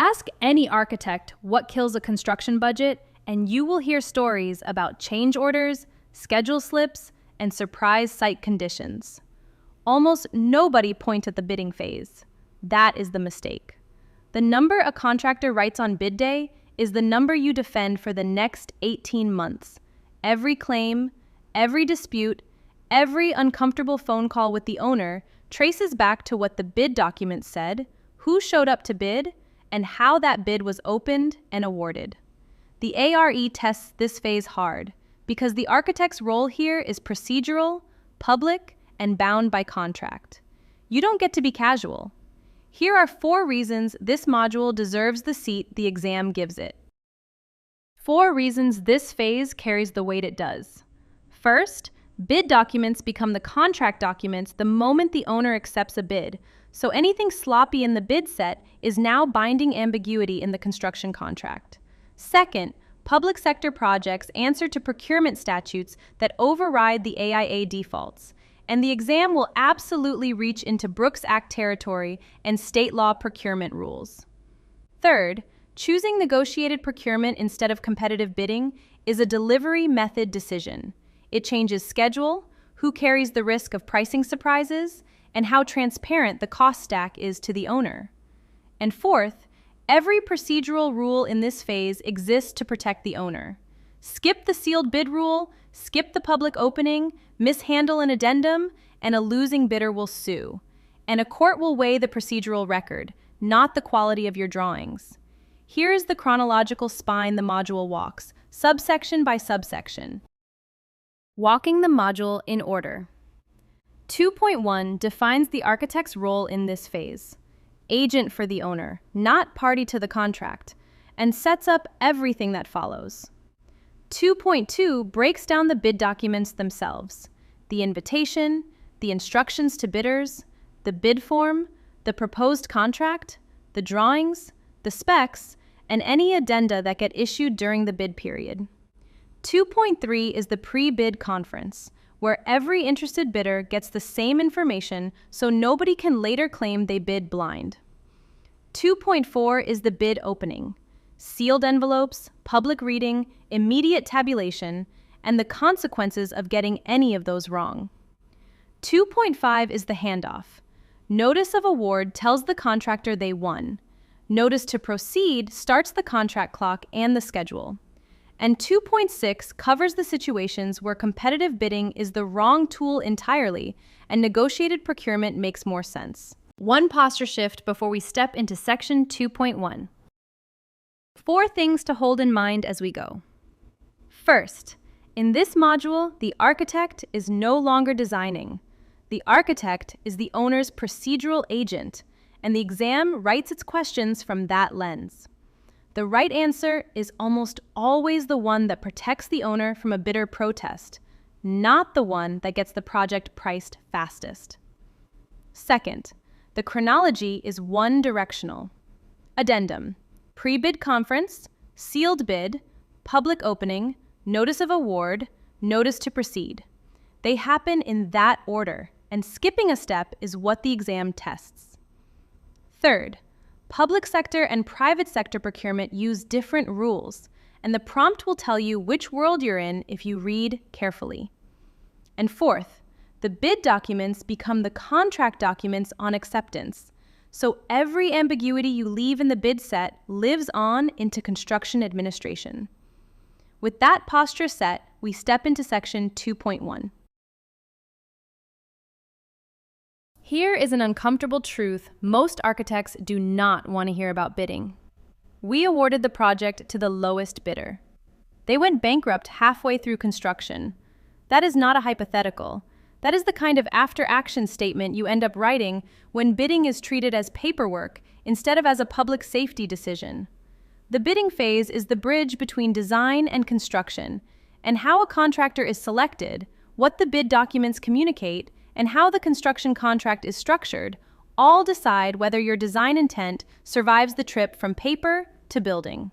Ask any architect what kills a construction budget, and you will hear stories about change orders, schedule slips, and surprise site conditions. Almost nobody points at the bidding phase. That is the mistake. The number a contractor writes on bid day is the number you defend for the next 18 months. Every claim, every dispute, every uncomfortable phone call with the owner traces back to what the bid document said, who showed up to bid, and how that bid was opened and awarded. The ARE tests this phase hard because the architect's role here is procedural, public, and bound by contract. You don't get to be casual. Here are 4 reasons this module deserves the seat the exam gives it. 4 reasons this phase carries the weight it does. First, bid documents become the contract documents the moment the owner accepts a bid, so anything sloppy in the bid set is now binding ambiguity in the construction contract. Second, public sector projects answer to procurement statutes that override the AIA defaults, and the exam will absolutely reach into Brooks Act territory and state law procurement rules. Third, choosing negotiated procurement instead of competitive bidding is a delivery method decision. It changes schedule, who carries the risk of pricing surprises, and how transparent the cost stack is to the owner. And fourth, every procedural rule in this phase exists to protect the owner. Skip the sealed bid rule, skip the public opening, mishandle an addendum, and a losing bidder will sue. And a court will weigh the procedural record, not the quality of your drawings. Here is the chronological spine the module walks, subsection by subsection. Walking the module in order. 2.1 defines the architect's role in this phase. Agent for the owner, not party to the contract, and sets up everything that follows. 2.2 breaks down the bid documents themselves: the invitation, the instructions to bidders, the bid form, the proposed contract, the drawings, the specs, and any addenda that get issued during the bid period. 2.3 is the pre-bid conference, where every interested bidder gets the same information so nobody can later claim they bid blind. 2.4 is the bid opening: sealed envelopes, public reading, immediate tabulation, and the consequences of getting any of those wrong. 2.5 is the handoff. Notice of award tells the contractor they won. Notice to proceed starts the contract clock and the schedule. And 2.6 covers the situations where competitive bidding is the wrong tool entirely and negotiated procurement makes more sense. One posture shift before we step into section 2.1. 4 things to hold in mind as we go. First, in this module, the architect is no longer designing. The architect is the owner's procedural agent, and the exam writes its questions from that lens. The right answer is almost always the one that protects the owner from a bidder protest, not the one that gets the project priced fastest. Second, the chronology is one-directional. Addendum: pre-bid conference, sealed bid, public opening, notice of award, notice to proceed. They happen in that order, and skipping a step is what the exam tests. Third, public sector and private sector procurement use different rules, and the prompt will tell you which world you're in if you read carefully. And fourth, the bid documents become the contract documents on acceptance, so every ambiguity you leave in the bid set lives on into construction administration. With that posture set, we step into section 2.1. Here is an uncomfortable truth most architects do not want to hear about bidding. We awarded the project to the lowest bidder. They went bankrupt halfway through construction. That is not a hypothetical. That is the kind of after-action statement you end up writing when bidding is treated as paperwork instead of as a public safety decision. The bidding phase is the bridge between design and construction, and how a contractor is selected, what the bid documents communicate, and how the construction contract is structured all decide whether your design intent survives the trip from paper to building.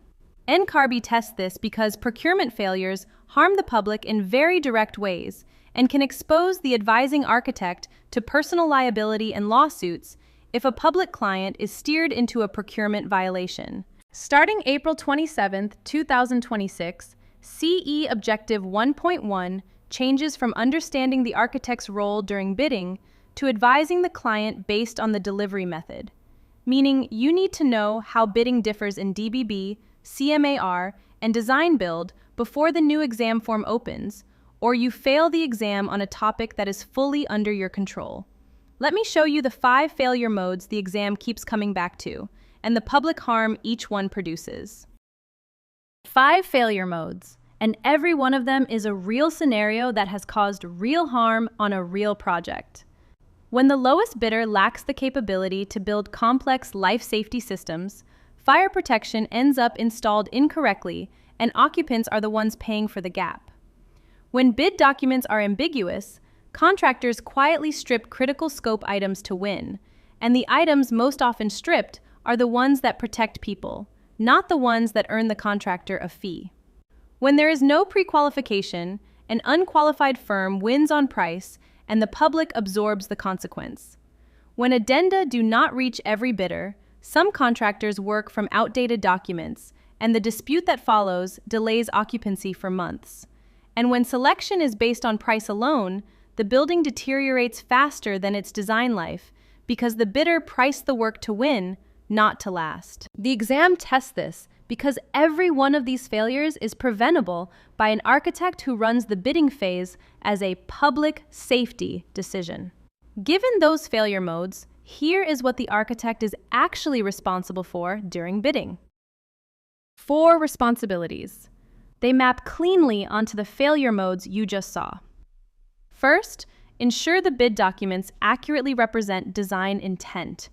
NCARB tests this because procurement failures harm the public in very direct ways and can expose the advising architect to personal liability and lawsuits if a public client is steered into a procurement violation. Starting April 27, 2026, CE Objective 1.1 changes from understanding the architect's role during bidding to advising the client based on the delivery method, meaning you need to know how bidding differs in DBB, CMAR, and design build before the new exam form opens, or you fail the exam on a topic that is fully under your control. Let me show you the 5 failure modes the exam keeps coming back to, and the public harm each one produces. 5 failure modes, and every one of them is a real scenario that has caused real harm on a real project. When the lowest bidder lacks the capability to build complex life safety systems, fire protection ends up installed incorrectly, and occupants are the ones paying for the gap. When bid documents are ambiguous, contractors quietly strip critical scope items to win, and the items most often stripped are the ones that protect people, not the ones that earn the contractor a fee. When there is no pre-qualification, an unqualified firm wins on price and the public absorbs the consequence. When addenda do not reach every bidder, some contractors work from outdated documents, and the dispute that follows delays occupancy for months. And when selection is based on price alone, the building deteriorates faster than its design life because the bidder priced the work to win, not to last. The exam tests this because every one of these failures is preventable by an architect who runs the bidding phase as a public safety decision. Given those failure modes, here is what the architect is actually responsible for during bidding. 4 responsibilities. They map cleanly onto the failure modes you just saw. First, ensure the bid documents accurately represent design intent.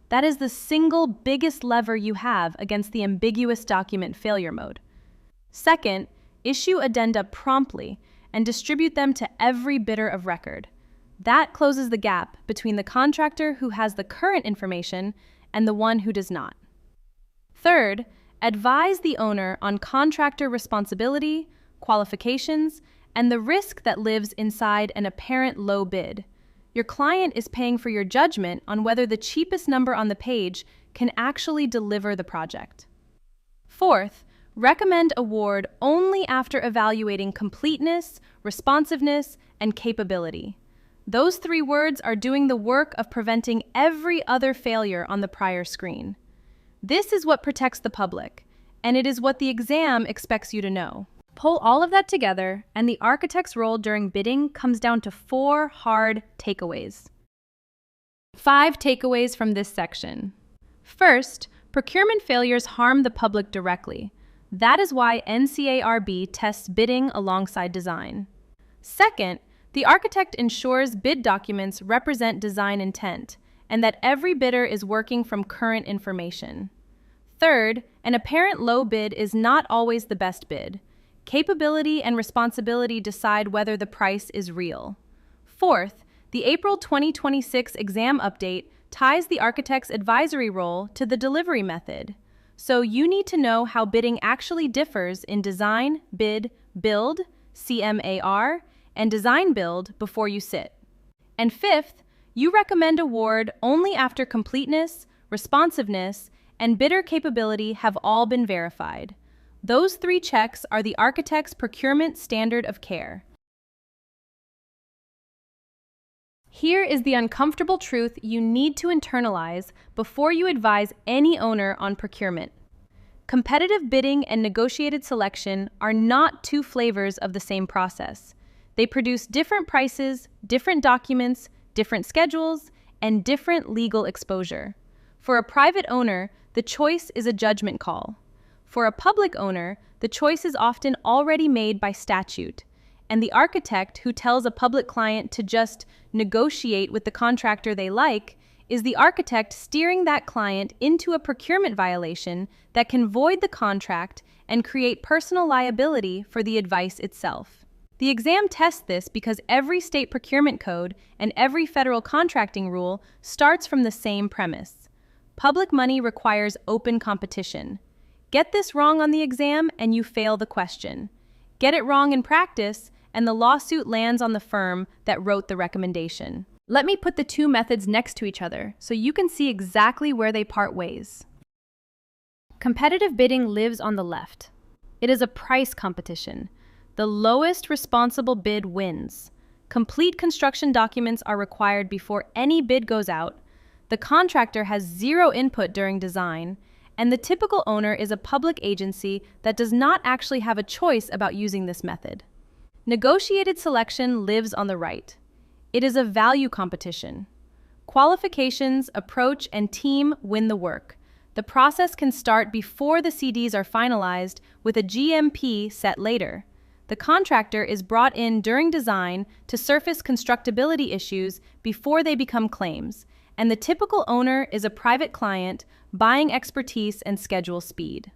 That is the single biggest lever you have against the ambiguous document failure mode. Second, issue addenda promptly and distribute them to every bidder of record. That closes the gap between the contractor who has the current information and the one who does not. Third, advise the owner on contractor responsibility, qualifications, and the risk that lives inside an apparent low bid. Your client is paying for your judgment on whether the cheapest number on the page can actually deliver the project. Fourth, recommend award only after evaluating completeness, responsiveness, and capability. Those 3 words are doing the work of preventing every other failure on the prior screen. This is what protects the public, and it is what the exam expects you to know. Pull all of that together, and the architect's role during bidding comes down to 4 hard takeaways. 5 takeaways from this section. First, procurement failures harm the public directly. That is why NCARB tests bidding alongside design. Second, the architect ensures bid documents represent design intent, and that every bidder is working from current information. Third, an apparent low bid is not always the best bid. Capability and responsibility decide whether the price is real. Fourth, the April 2026 exam update ties the architect's advisory role to the delivery method. So you need to know how bidding actually differs in design, bid, build, CMAR, and design build before you sit. And fifth, you recommend award only after completeness, responsiveness, and bidder capability have all been verified. Those 3 checks are the architect's procurement standard of care. Here is the uncomfortable truth you need to internalize before you advise any owner on procurement. Competitive bidding and negotiated selection are not 2 flavors of the same process. They produce different prices, different documents, different schedules, and different legal exposure. For a private owner, the choice is a judgment call. For a public owner, the choice is often already made by statute, and the architect who tells a public client to just negotiate with the contractor they like is the architect steering that client into a procurement violation that can void the contract and create personal liability for the advice itself. The exam tests this because every state procurement code and every federal contracting rule starts from the same premise. Public money requires open competition. Get this wrong on the exam and you fail the question. Get it wrong in practice and the lawsuit lands on the firm that wrote the recommendation. Let me put the two methods next to each other so you can see exactly where they part ways. Competitive bidding lives on the left. It is a price competition. The lowest responsible bid wins. Complete construction documents are required before any bid goes out. The contractor has zero input during design, and the typical owner is a public agency that does not actually have a choice about using this method. Negotiated selection lives on the right. It is a value competition. Qualifications, approach, and team win the work. The process can start before the CDs are finalized with a GMP set later. The contractor is brought in during design to surface constructability issues before they become claims, and the typical owner is a private client buying expertise and schedule speed.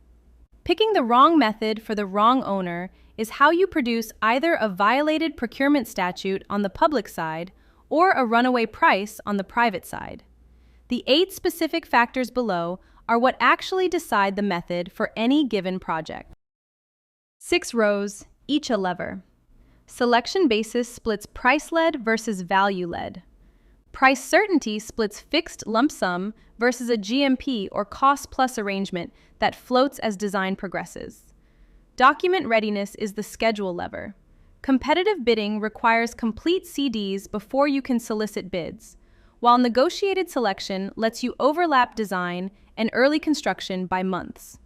Picking the wrong method for the wrong owner is how you produce either a violated procurement statute on the public side or a runaway price on the private side. The 8 specific factors below are what actually decide the method for any given project. 6 rows, each a lever. Selection basis splits price-led versus value-led. Price certainty splits fixed lump sum versus a GMP or cost-plus arrangement that floats as design progresses. Document readiness is the schedule lever. Competitive bidding requires complete CDs before you can solicit bids, while negotiated selection lets you overlap design and early construction by months.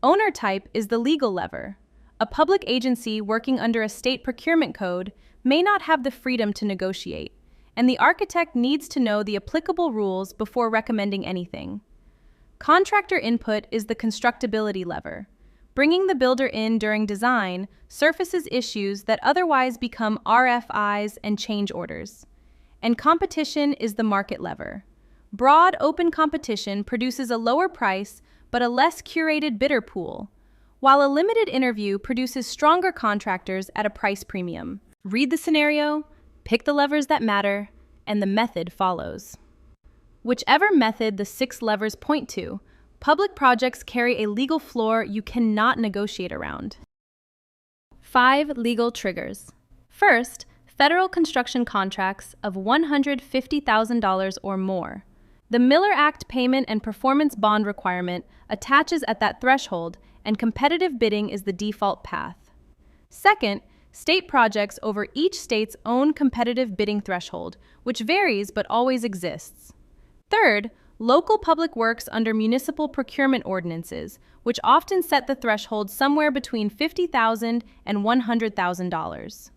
Owner type is the legal lever. A public agency working under a state procurement code may not have the freedom to negotiate, and the architect needs to know the applicable rules before recommending anything. Contractor input is the constructability lever. Bringing the builder in during design surfaces issues that otherwise become RFIs and change orders. And competition is the market lever. Broad, open competition produces a lower price but a less curated bidder pool, while a limited interview produces stronger contractors at a price premium. Read the scenario, pick the levers that matter, and the method follows. Whichever method the 6 levers point to, public projects carry a legal floor you cannot negotiate around. 5 legal triggers. First, federal construction contracts of $150,000 or more. The Miller Act payment and performance bond requirement attaches at that threshold, and competitive bidding is the default path. Second, state projects over each state's own competitive bidding threshold, which varies but always exists. Third, local public works under municipal procurement ordinances, which often set the threshold somewhere between $50,000 and $100,000.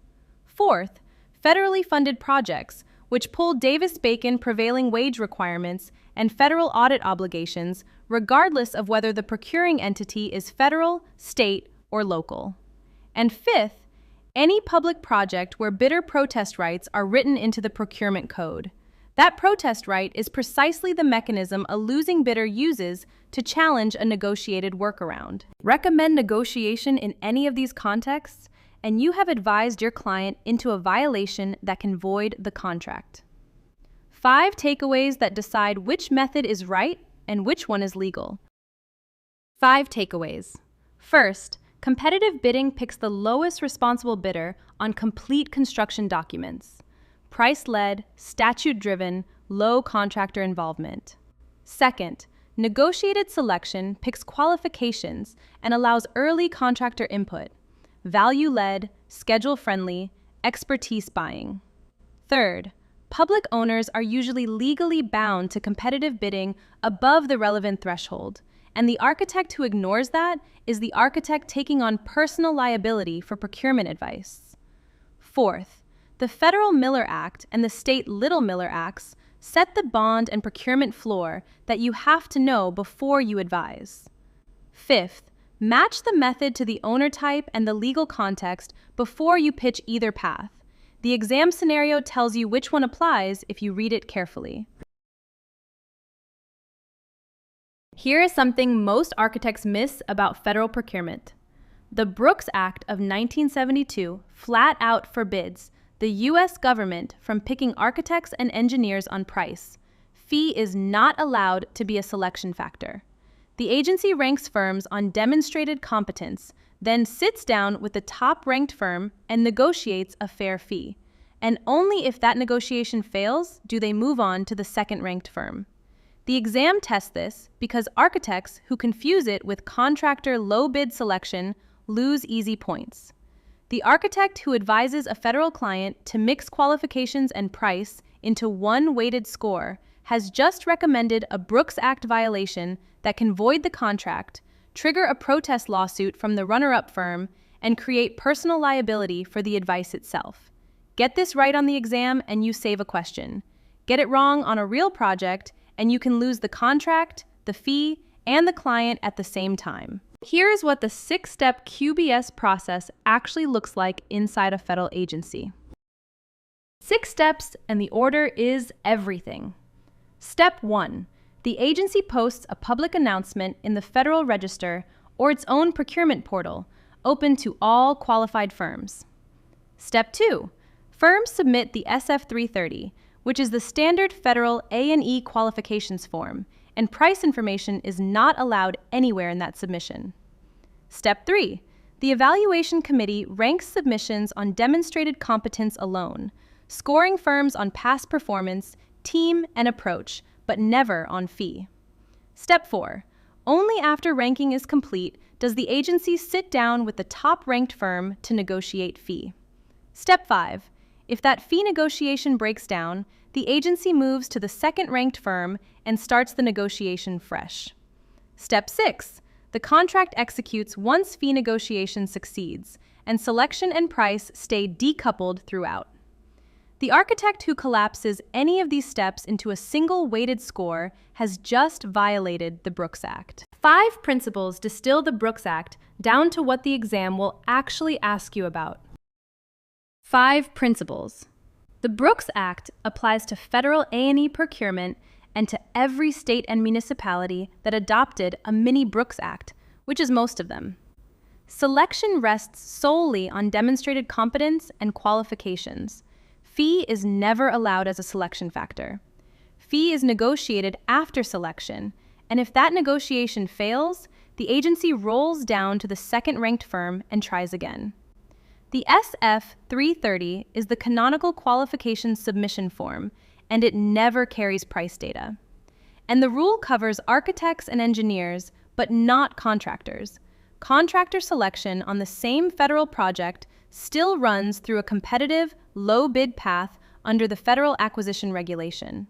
Fourth, federally funded projects, which pull Davis-Bacon prevailing wage requirements and federal audit obligations, regardless of whether the procuring entity is federal, state, or local. And fifth, any public project where bidder protest rights are written into the procurement code. That protest right is precisely the mechanism a losing bidder uses to challenge a negotiated workaround. Recommend negotiation in any of these contexts, and you have advised your client into a violation that can void the contract. 5 takeaways that decide which method is right and which one is legal. 5 takeaways. First, competitive bidding picks the lowest responsible bidder on complete construction documents. Price-led, statute-driven, low contractor involvement. Second, negotiated selection picks qualifications and allows early contractor input. Value-led, schedule-friendly, expertise buying. Third, public owners are usually legally bound to competitive bidding above the relevant threshold, and the architect who ignores that is the architect taking on personal liability for procurement advice. Fourth, the Federal Miller Act and the State Little Miller Acts set the bond and procurement floor that you have to know before you advise. Fifth, match the method to the owner type and the legal context before you pitch either path. The exam scenario tells you which one applies if you read it carefully. Here is something most architects miss about federal procurement. The Brooks Act of 1972 flat out forbids the U.S. government from picking architects and engineers on price. Fee is not allowed to be a selection factor. The agency ranks firms on demonstrated competence, then sits down with the top-ranked firm and negotiates a fair fee. and only if that negotiation fails do they move on to the second-ranked firm. The exam tests this because architects who confuse it with contractor low-bid selection lose easy points. The architect who advises a federal client to mix qualifications and price into one weighted score has just recommended a Brooks Act violation that can void the contract, trigger a protest lawsuit from the runner-up firm, and create personal liability for the advice itself. Get this right on the exam and you save a question. Get it wrong on a real project and you can lose the contract, the fee, and the client at the same time. Here's what the 6-step QBS process actually looks like inside a federal agency. 6 steps, and the order is everything. Step 1. The agency posts a public announcement in the Federal Register or its own procurement portal, open to all qualified firms. Step 2. Firms submit the SF-330, which is the standard federal A&E qualifications form, and price information is not allowed anywhere in that submission. Step 3. The evaluation committee ranks submissions on demonstrated competence alone, scoring firms on past performance, team, and approach, but never on fee. Step 4. Only after ranking is complete does the agency sit down with the top-ranked firm to negotiate fee. Step 5. If that fee negotiation breaks down, the agency moves to the second-ranked firm and starts the negotiation fresh. Step 6. The contract executes once fee negotiation succeeds, and selection and price stay decoupled throughout. The architect who collapses any of these steps into a single weighted score has just violated the Brooks Act. 5 principles distill the Brooks Act down to what the exam will actually ask you about. 5 principles. The Brooks Act applies to federal A&E procurement and to every state and municipality that adopted a mini Brooks Act, which is most of them. Selection rests solely on demonstrated competence and qualifications. Fee is never allowed as a selection factor. Fee is negotiated after selection, and if that negotiation fails, the agency rolls down to the second-ranked firm and tries again. The SF-330 is the canonical qualifications submission form, and it never carries price data. And the rule covers architects and engineers, but not contractors. Contractor selection on the same federal project still runs through a competitive, low-bid path under the Federal Acquisition Regulation.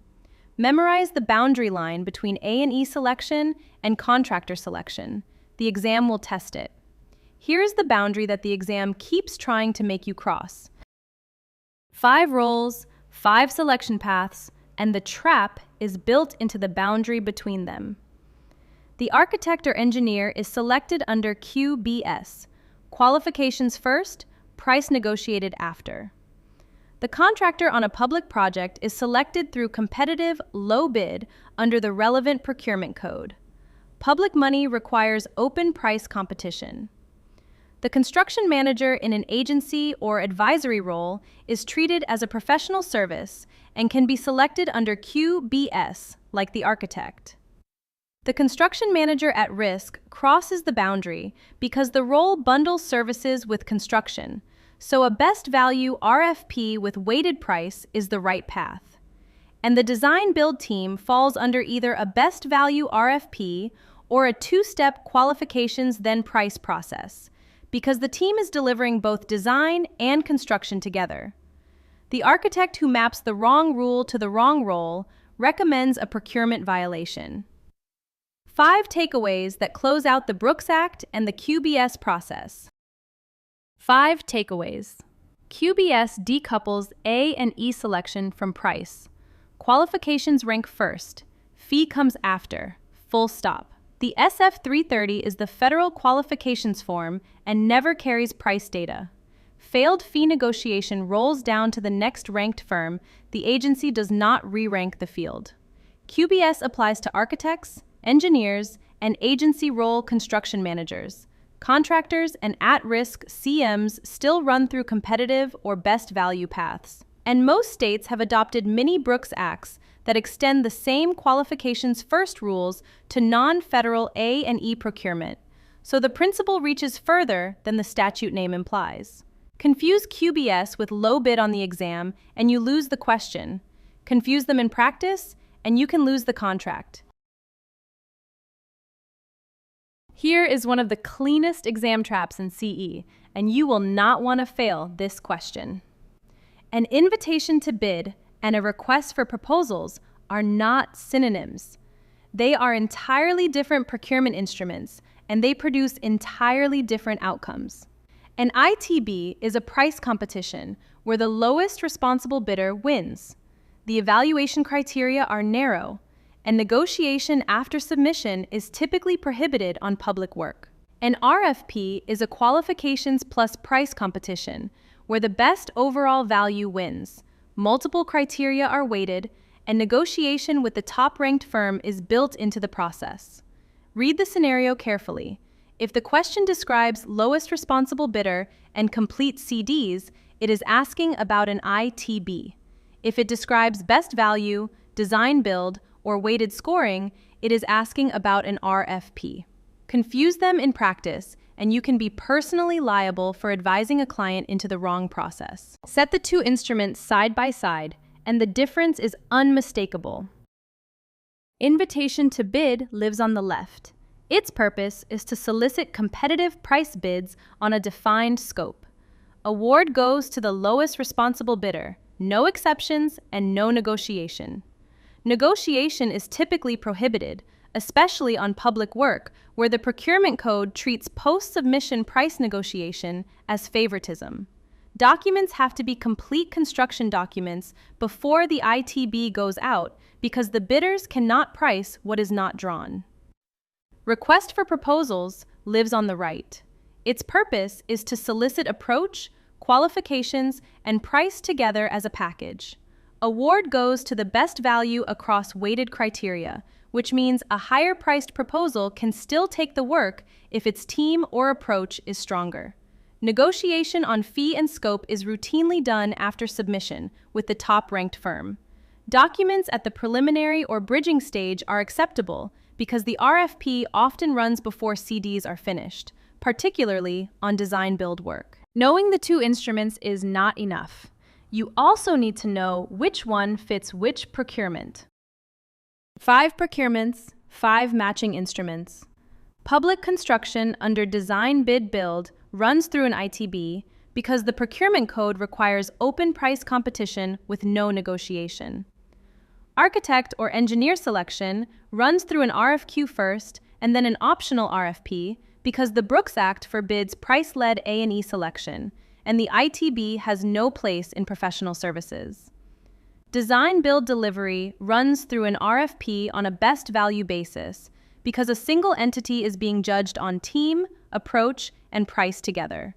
Memorize the boundary line between A&E selection and contractor selection. The exam will test it. Here's the boundary that the exam keeps trying to make you cross. 5 roles, 5 selection paths, and the trap is built into the boundary between them. The architect or engineer is selected under QBS, qualifications first, price negotiated after. The contractor on a public project is selected through competitive, low bid under the relevant procurement code. Public money requires open price competition. The construction manager in an agency or advisory role is treated as a professional service and can be selected under QBS, like the architect. The construction manager at risk crosses the boundary because the role bundles services with construction, so a best value RFP with weighted price is the right path. And the design-build team falls under either a best value RFP or a 2-step qualifications then price process, because the team is delivering both design and construction together. The architect who maps the wrong rule to the wrong role recommends a procurement violation. 5 takeaways that close out the Brooks Act and the QBS process. 5 takeaways. QBS decouples A and E selection from price. Qualifications rank first. Fee comes after. Full stop. The SF-330 is the federal qualifications form and never carries price data. Failed fee negotiation rolls down to the next ranked firm. The agency does not re-rank the field. QBS applies to architects, engineers, and agency role construction managers. Contractors and at-risk CMs still run through competitive or best value paths. And most states have adopted mini Brooks Acts that extend the same qualifications first rules to non-federal A&E procurement, so the principle reaches further than the statute name implies. Confuse QBS with low bid on the exam, and you lose the question. Confuse them in practice, and you can lose the contract. Here is one of the cleanest exam traps in CE, and you will not want to fail this question. An invitation to bid and a request for proposals are not synonyms. They are entirely different procurement instruments, and they produce entirely different outcomes. An ITB is a price competition where the lowest responsible bidder wins. The evaluation criteria are narrow, and negotiation after submission is typically prohibited on public work. An RFP is a qualifications plus price competition where the best overall value wins. Multiple criteria are weighted, and negotiation with the top-ranked firm is built into the process. Read the scenario carefully. If the question describes lowest responsible bidder and complete CDs, it is asking about an ITB. If it describes best value, design build, or weighted scoring, it is asking about an RFP. Confuse them in practice, and you can be personally liable for advising a client into the wrong process. Set the two instruments side by side, and the difference is unmistakable. Invitation to bid lives on the left. Its purpose is to solicit competitive price bids on a defined scope. Award goes to the lowest responsible bidder, no exceptions and no negotiation. Negotiation is typically prohibited, especially on public work, where the procurement code treats post-submission price negotiation as favoritism. Documents have to be complete construction documents before the ITB goes out because the bidders cannot price what is not drawn. Request for proposals lives on the right. Its purpose is to solicit approach, qualifications, and price together as a package. Award goes to the best value across weighted criteria, which means a higher-priced proposal can still take the work if its team or approach is stronger. Negotiation on fee and scope is routinely done after submission with the top-ranked firm. Documents at the preliminary or bridging stage are acceptable because the RFP often runs before CDs are finished, particularly on design-build work. Knowing the two instruments is not enough. You also need to know which one fits which procurement. 5 procurements, 5 matching instruments. Public construction under design bid build runs through an ITB because the procurement code requires open price competition with no negotiation. Architect or engineer selection runs through an RFQ first and then an optional RFP because the Brooks Act forbids price-led A&E selection, and the ITB has no place in professional services. Design build delivery runs through an RFP on a best value basis because a single entity is being judged on team, approach, and price together.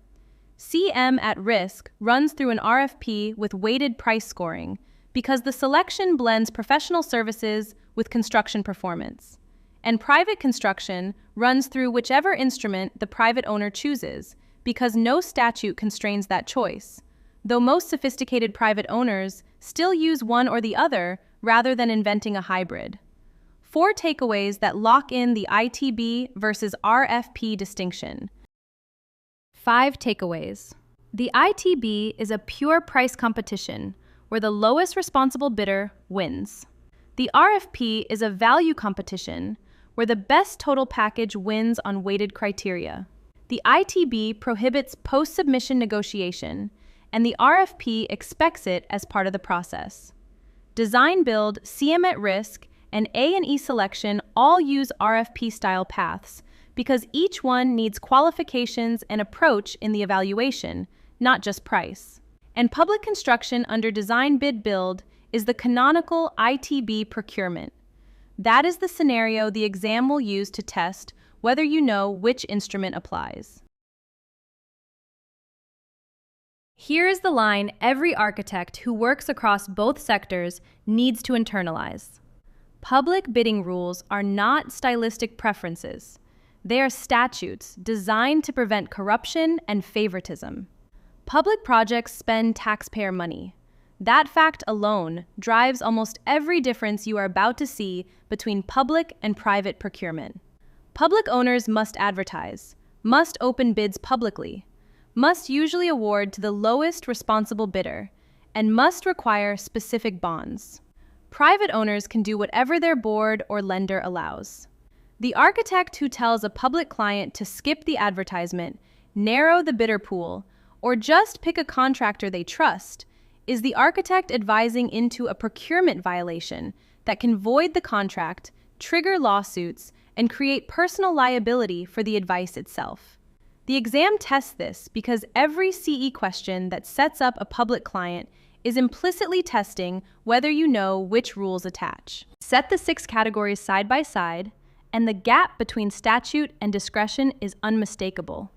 CM at risk runs through an RFP with weighted price scoring because the selection blends professional services with construction performance. And private construction runs through whichever instrument the private owner chooses because no statute constrains that choice, though most sophisticated private owners still use one or the other rather than inventing a hybrid. 4 takeaways that lock in the ITB versus RFP distinction. 5 takeaways. The ITB is a pure price competition where the lowest responsible bidder wins. The RFP is a value competition where the best total package wins on weighted criteria. The ITB prohibits post-submission negotiation, and the RFP expects it as part of the process. Design build, CM at risk, and A&E selection all use RFP-style paths because each one needs qualifications and approach in the evaluation, not just price. And public construction under design bid build is the canonical ITB procurement. That is the scenario the exam will use to test whether you know which instrument applies. Here is the line every architect who works across both sectors needs to internalize. Public bidding rules are not stylistic preferences. They are statutes designed to prevent corruption and favoritism. Public projects spend taxpayer money. That fact alone drives almost every difference you are about to see between public and private procurement. Public owners must advertise, must open bids publicly, must usually award to the lowest responsible bidder and must require specific bonds. Private owners can do whatever their board or lender allows. The architect who tells a public client to skip the advertisement, narrow the bidder pool, or just pick a contractor they trust is the architect advising into a procurement violation that can void the contract, trigger lawsuits, and create personal liability for the advice itself. The exam tests this because every CE question that sets up a public client is implicitly testing whether you know which rules attach. Set the 6 categories side by side, and the gap between statute and discretion is unmistakable.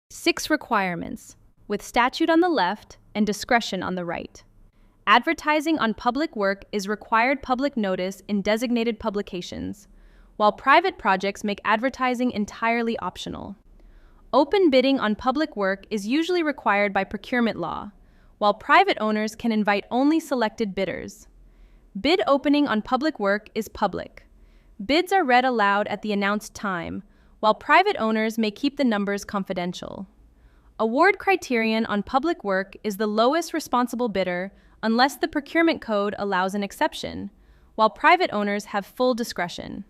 6 requirements, with statute on the left and discretion on the right. Advertising on public work is required public notice in designated publications, while private projects make advertising entirely optional. Open bidding on public work is usually required by procurement law, while private owners can invite only selected bidders. Bid opening on public work is public. Bids are read aloud at the announced time, while private owners may keep the numbers confidential. Award criterion on public work is the lowest responsible bidder unless the procurement code allows an exception, while private owners have full discretion.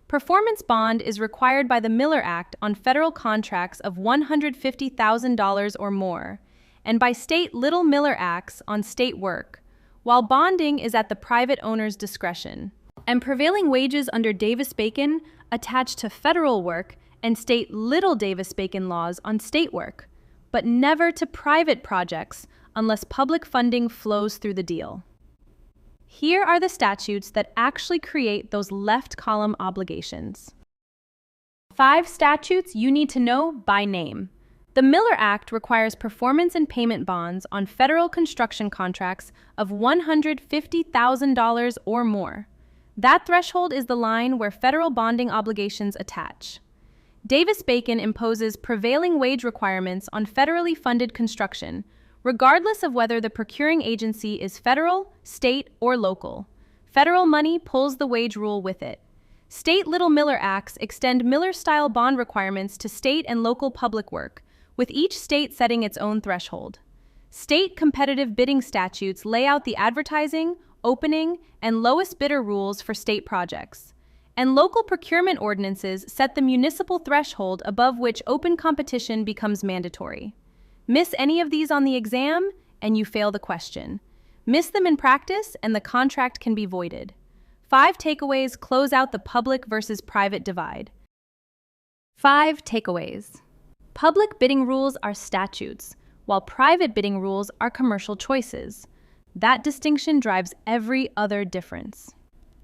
Performance bond is required by the Miller Act on federal contracts of $150,000 or more, and by state Little Miller Acts on state work, while bonding is at the private owner's discretion. And prevailing wages under Davis-Bacon attach to federal work and state Little Davis-Bacon laws on state work, but never to private projects unless public funding flows through the deal. Here are the statutes that actually create those left column obligations. 5 statutes you need to know by name. The Miller Act requires performance and payment bonds on federal construction contracts of $150,000 or more. That threshold is the line where federal bonding obligations attach. Davis-Bacon imposes prevailing wage requirements on federally funded construction, regardless of whether the procuring agency is federal, state, or local. Federal money pulls the wage rule with it. State Little Miller Acts extend Miller-style bond requirements to state and local public work, with each state setting its own threshold. State competitive bidding statutes lay out the advertising, opening, and lowest bidder rules for state projects. And local procurement ordinances set the municipal threshold above which open competition becomes mandatory. Miss any of these on the exam, and you fail the question. Miss them in practice, and the contract can be voided. 5 takeaways close out the public versus private divide. 5 takeaways. Public bidding rules are statutes, while private bidding rules are commercial choices. That distinction drives every other difference.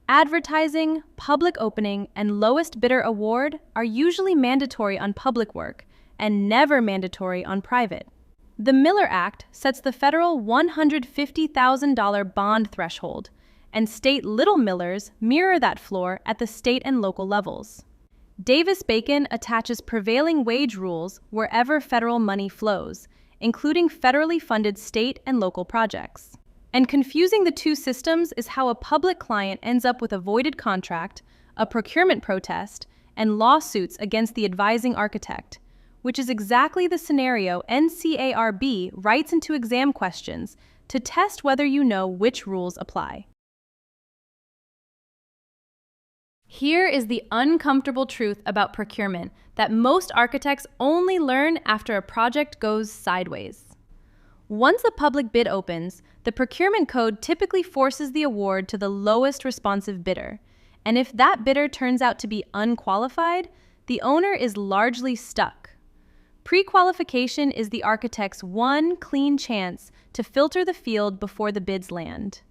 Advertising, public opening, and lowest bidder award are usually mandatory on public work and never mandatory on private. The Miller Act sets the federal $150,000 bond threshold, and state Little Millers mirror that floor at the state and local levels. Davis-Bacon attaches prevailing wage rules wherever federal money flows, including federally funded state and local projects. And confusing the two systems is how a public client ends up with a voided contract, a procurement protest, and lawsuits against the advising architect, which is exactly the scenario NCARB writes into exam questions to test whether you know which rules apply. Here is the uncomfortable truth about procurement that most architects only learn after a project goes sideways. Once a public bid opens, the procurement code typically forces the award to the lowest responsive bidder, and if that bidder turns out to be unqualified, the owner is largely stuck. Pre-qualification is the architect's one clean chance to filter the field before the bids land.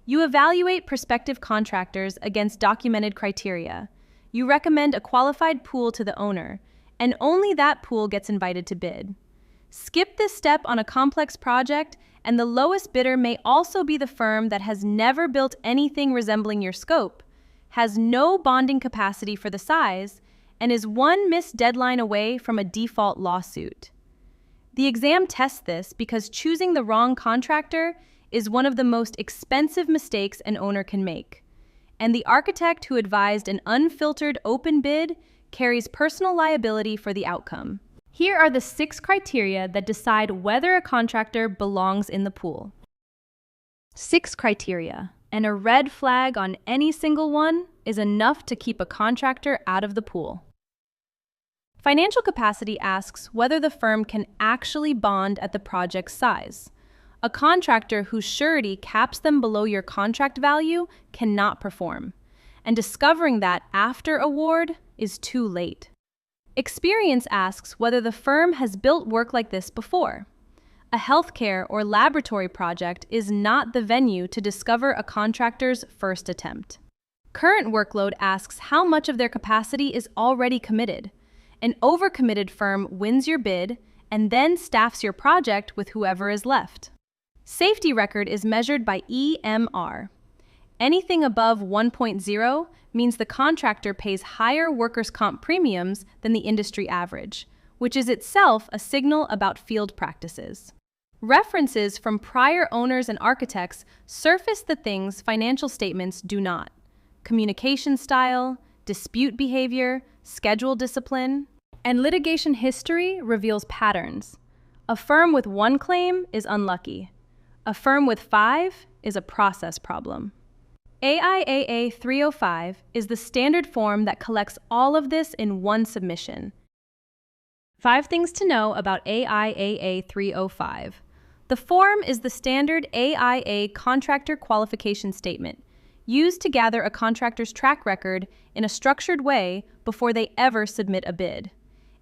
You evaluate prospective contractors against documented criteria. You recommend a qualified pool to the owner, and only that pool gets invited to bid. Skip this step on a complex project, and the lowest bidder may also be the firm that has never built anything resembling your scope, has no bonding capacity for the size, and is one missed deadline away from a default lawsuit. The exam tests this because choosing the wrong contractor is one of the most expensive mistakes an owner can make, and the architect who advised an unfiltered open bid carries personal liability for the outcome. Here are the 6 criteria that decide whether a contractor belongs in the pool. 6 criteria, and a red flag on any single one is enough to keep a contractor out of the pool. Financial capacity asks whether the firm can actually bond at the project's size. A contractor whose surety caps them below your contract value cannot perform, and discovering that after award is too late. Experience asks whether the firm has built work like this before. A healthcare or laboratory project is not the venue to discover a contractor's first attempt. Current workload asks how much of their capacity is already committed. An overcommitted firm wins your bid and then staffs your project with whoever is left. Safety record is measured by EMR. Anything above 1.0 means the contractor pays higher workers' comp premiums than the industry average, which is itself a signal about field practices. References from prior owners and architects surface the things financial statements do not: communication style, dispute behavior, schedule discipline, and litigation history reveals patterns. A firm with 1 claim is unlucky. A firm with 5 is a process problem. AIAA 305 is the standard form that collects all of this in one submission. 5 things to know about AIAA 305. The form is the standard AIA contractor qualification statement, used to gather a contractor's track record in a structured way before they ever submit a bid.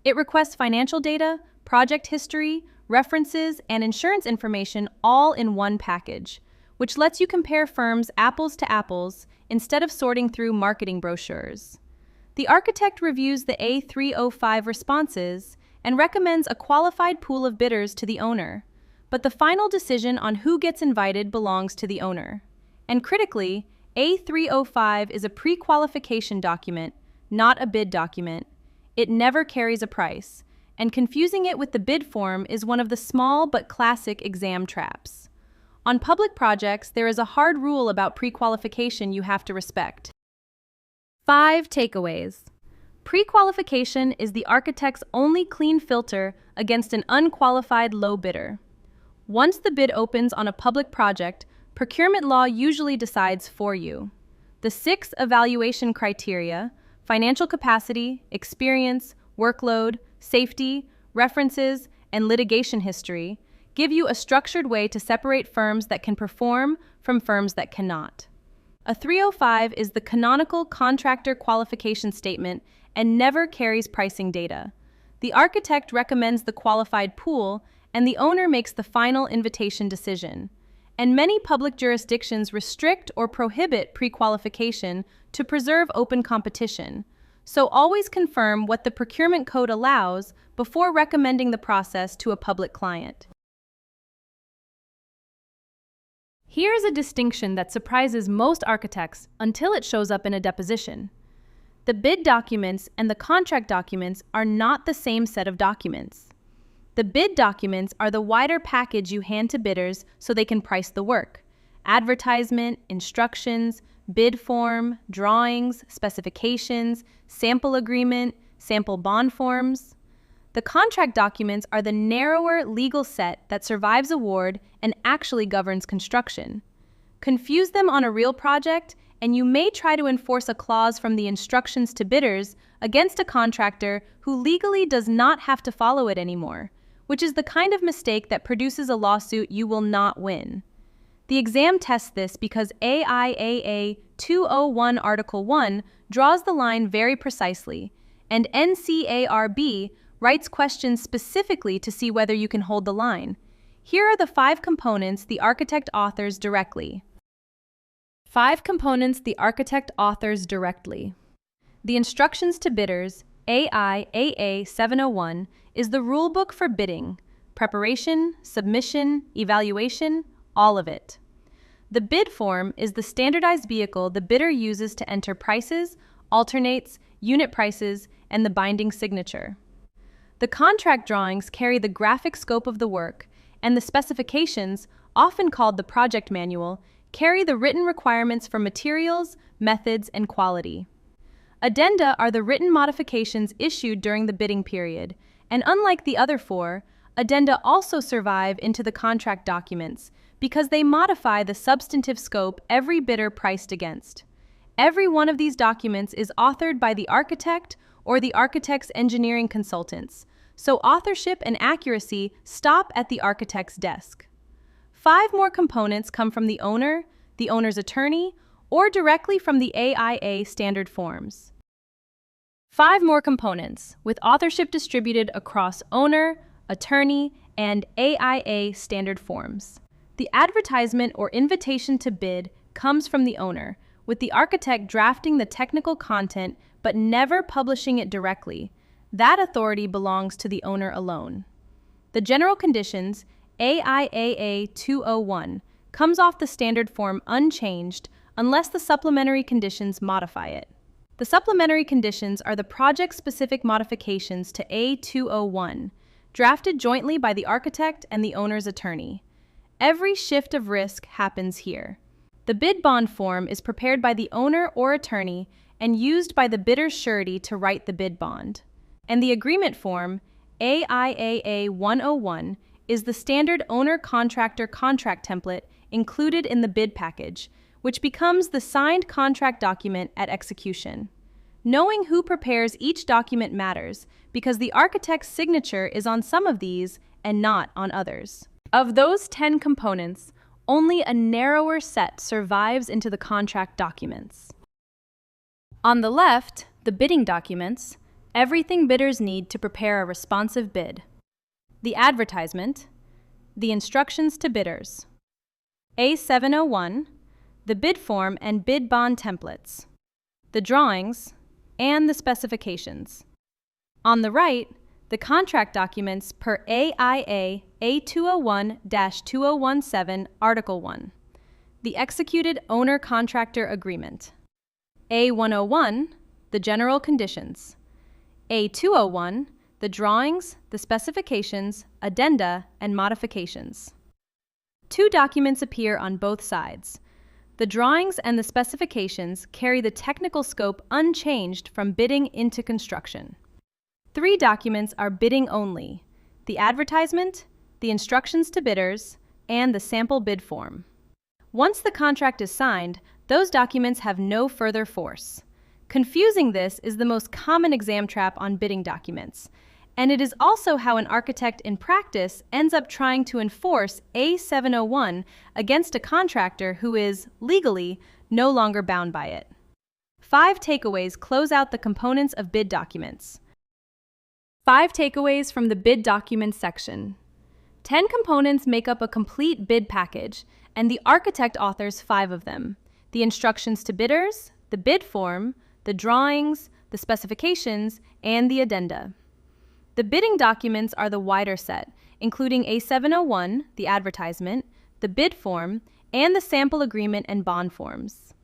It requests financial data, project history, references, and insurance information all in one package, which lets you compare firms apples to apples instead of sorting through marketing brochures. The architect reviews the A305 responses and recommends a qualified pool of bidders to the owner, but the final decision on who gets invited belongs to the owner. And critically, A305 is a pre-qualification document, not a bid document. It never carries a price, and confusing it with the bid form is one of the small but classic exam traps. On public projects, there is a hard rule about pre-qualification you have to respect. 5 takeaways. Pre-qualification is the architect's only clean filter against an unqualified low bidder. Once the bid opens on a public project, procurement law usually decides for you. The 6 evaluation criteria: financial capacity, experience, workload, safety, references, and litigation history, give you a structured way to separate firms that can perform from firms that cannot. A 305 is the canonical contractor qualification statement and never carries pricing data. The architect recommends the qualified pool, and the owner makes the final invitation decision. And many public jurisdictions restrict or prohibit pre-qualification to preserve open competition. So always confirm what the procurement code allows before recommending the process to a public client. Here's a distinction that surprises most architects until it shows up in a deposition. The bid documents and the contract documents are not the same set of documents. The bid documents are the wider package you hand to bidders so they can price the work: advertisement, instructions, bid form, drawings, specifications, sample agreement, sample bond forms. The contract documents are the narrower legal set that survives award and actually governs construction. Confuse them on a real project, and you may try to enforce a clause from the instructions to bidders against a contractor who legally does not have to follow it anymore, which is the kind of mistake that produces a lawsuit you will not win. The exam tests this because AIAA 201 Article 1 draws the line very precisely, and NCARB writes questions specifically to see whether you can hold the line. Here are the 5 components the architect authors directly. 5 components the architect authors directly. The instructions to bidders, AIAA 701, is the rulebook for bidding: preparation, submission, evaluation, all of it. The bid form is the standardized vehicle the bidder uses to enter prices, alternates, unit prices, and the binding signature. The contract drawings carry the graphic scope of the work, and the specifications, often called the project manual, carry the written requirements for materials, methods, and quality. Addenda are the written modifications issued during the bidding period, And unlike the other four, addenda also survive into the contract documents because they modify the substantive scope every bidder priced against. Every one of these documents is authored by the architect or the architect's engineering consultants, so authorship and accuracy stop at the architect's desk. 5 more components come from the owner, the owner's attorney, or directly from the AIA standard forms. 5 more components, with authorship distributed across owner, attorney, and AIA standard forms. The advertisement or invitation to bid comes from the owner, with the architect drafting the technical content but never publishing it directly. That authority belongs to the owner alone. The general conditions, AIAA 201, comes off the standard form unchanged unless the supplementary conditions modify it. The supplementary conditions are the project-specific modifications to A201, drafted jointly by the architect and the owner's attorney. Every shift of risk happens here. The bid bond form is prepared by the owner or attorney and used by the bidder's surety to write the bid bond. And the agreement form, AIAA 101, is the standard owner-contractor contract template included in the bid package, which becomes the signed contract document at execution. Knowing who prepares each document matters because the architect's signature is on some of these and not on others. Of those 10 components, only a narrower set survives into the contract documents. On the left, the bidding documents, everything bidders need to prepare a responsive bid. The advertisement, the instructions to bidders. A701, the bid form and bid bond templates. The drawings, and the specifications. On the right, the contract documents per AIA A201-2017 Article 1. The executed owner-contractor agreement. A101, the general conditions. A201, the drawings, the specifications, addenda, and modifications. 2 documents appear on both sides. The drawings and the specifications carry the technical scope unchanged from bidding into construction. 3 documents are bidding only: the advertisement, the instructions to bidders, and the sample bid form. Once the contract is signed, those documents have no further force. Confusing this is the most common exam trap on bidding documents, and it is also how an architect in practice ends up trying to enforce A701 against a contractor who is, legally, no longer bound by it. 5 takeaways close out the components of bid documents. 5 takeaways from the bid documents section. 10 components make up a complete bid package, and the architect authors 5 of them: the instructions to bidders, the bid form, the drawings, the specifications, and the addenda. The bidding documents are the wider set, including A701, the advertisement, the bid form, and the sample agreement and bond forms.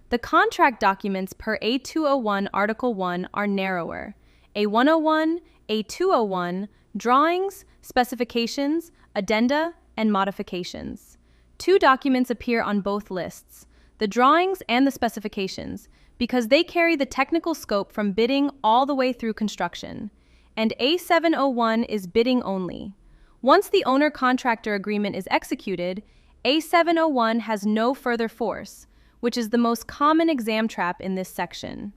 The contract documents per A201 Article 1 are narrower: A101, A201, drawings, specifications, addenda, and modifications. 2 documents appear on both lists: the drawings and the specifications, because they carry the technical scope from bidding all the way through construction. And A701 is bidding only. Once the owner-contractor agreement is executed, A701 has no further force, which is the most common exam trap in this section.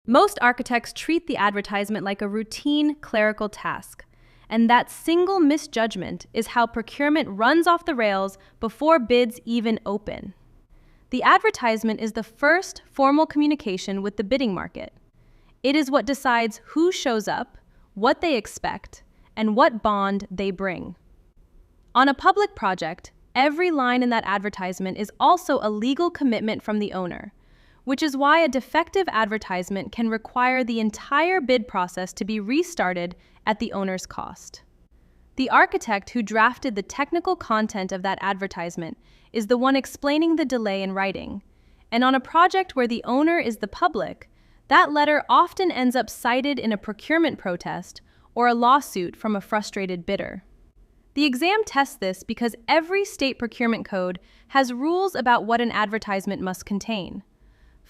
Most architects treat the advertisement like a routine clerical task, and that single misjudgment is how procurement runs off the rails before bids even open. The advertisement is the first formal communication with the bidding market. It is what decides who shows up, what they expect, and what bond they bring. On a public project, every line in that advertisement is also a legal commitment from the owner, which is why a defective advertisement can require the entire bid process to be restarted at the owner's cost. The architect who drafted the technical content of that advertisement is the one explaining the delay in writing, and on a project where the owner is the public, that letter often ends up cited in a procurement protest or a lawsuit from a frustrated bidder. The exam tests this because every state procurement code has rules about what an advertisement must contain.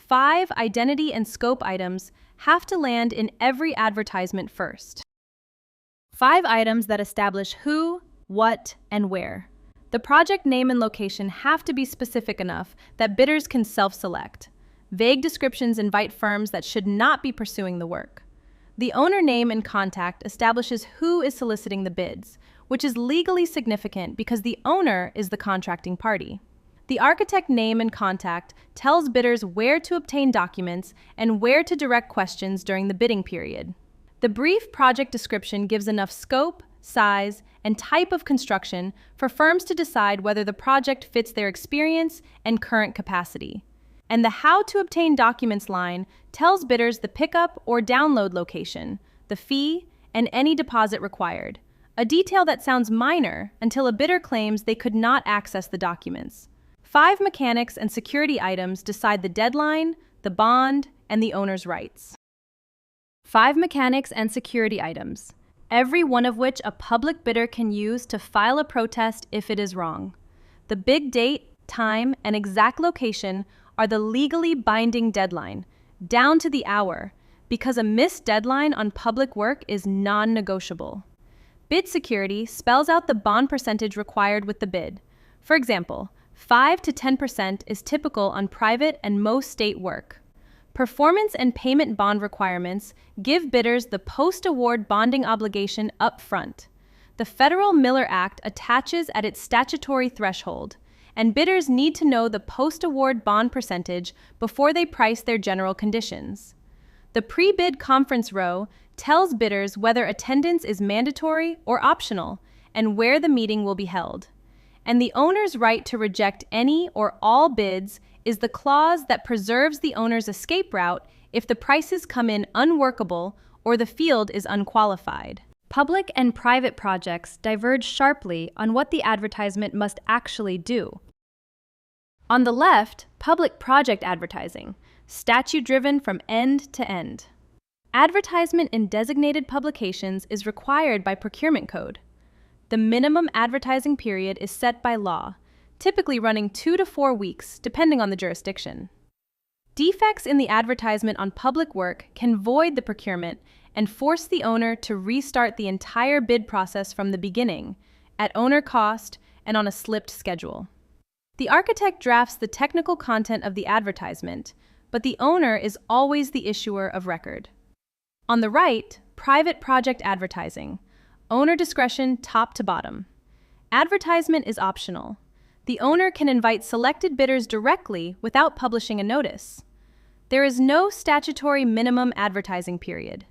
5 identity and scope items have to land in every advertisement first. 5 items that establish who, what, and where. The project name and location have to be specific enough that bidders can self-select. Vague descriptions invite firms that should not be pursuing the work. The owner name and contact establishes who is soliciting the bids, which is legally significant because the owner is the contracting party. The architect name and contact tells bidders where to obtain documents and where to direct questions during the bidding period. The brief project description gives enough scope, size, and type of construction for firms to decide whether the project fits their experience and current capacity. And the How to Obtain Documents line tells bidders the pickup or download location, the fee, and any deposit required, a detail that sounds minor until a bidder claims they could not access the documents. 5 mechanics and security items decide the deadline, the bond, and the owner's rights. 5 mechanics and security items, every one of which a public bidder can use to file a protest if it is wrong. The bid date, time, and exact location are the legally binding deadline, down to the hour, because a missed deadline on public work is non-negotiable. Bid security spells out the bond percentage required with the bid. For example, 5 to 10% is typical on private and most state work. Performance and payment bond requirements give bidders the post-award bonding obligation up front. The Federal Miller Act attaches at its statutory threshold, and bidders need to know the post-award bond percentage before they price their general conditions. The pre-bid conference row tells bidders whether attendance is mandatory or optional and where the meeting will be held. And the owner's right to reject any or all bids is the clause that preserves the owner's escape route if the prices come in unworkable or the field is unqualified. Public and private projects diverge sharply on what the advertisement must actually do. On the left, public project advertising, statute-driven from end to end. Advertisement in designated publications is required by Procurement Code. The minimum advertising period is set by law, typically running 2 to 4 weeks, depending on the jurisdiction. Defects in the advertisement on public work can void the procurement and force the owner to restart the entire bid process from the beginning, at owner cost and on a slipped schedule. The architect drafts the technical content of the advertisement, but the owner is always the issuer of record. On the right, private project advertising. Owner discretion top to bottom. Advertisement is optional. The owner can invite selected bidders directly without publishing a notice. There is no statutory minimum advertising period.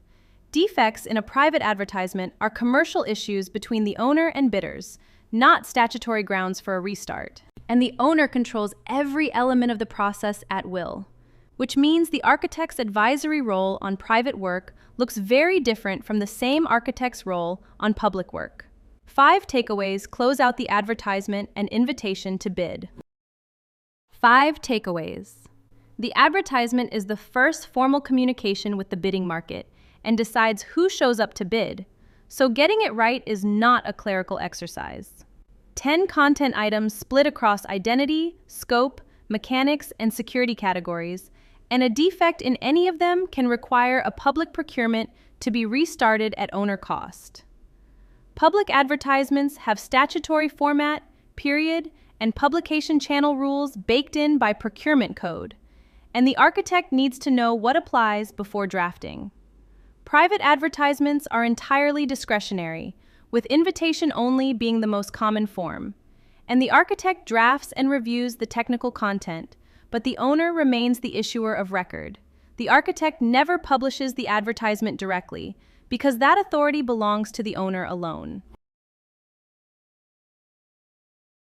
Defects in a private advertisement are commercial issues between the owner and bidders, not statutory grounds for a restart. And the owner controls every element of the process at will, which means the architect's advisory role on private work looks very different from the same architect's role on public work. 5 takeaways close out the advertisement and invitation to bid. 5 takeaways. The advertisement is the first formal communication with the bidding market and decides who shows up to bid, so getting it right is not a clerical exercise. 10 content items split across identity, scope, mechanics, and security categories, and a defect in any of them can require a public procurement to be restarted at owner cost. Public advertisements have statutory format, period, and publication channel rules baked in by Procurement Code, and the architect needs to know what applies before drafting. Private advertisements are entirely discretionary, with invitation only being the most common form, and the architect drafts and reviews the technical content, but the owner remains the issuer of record. The architect never publishes the advertisement directly, because that authority belongs to the owner alone.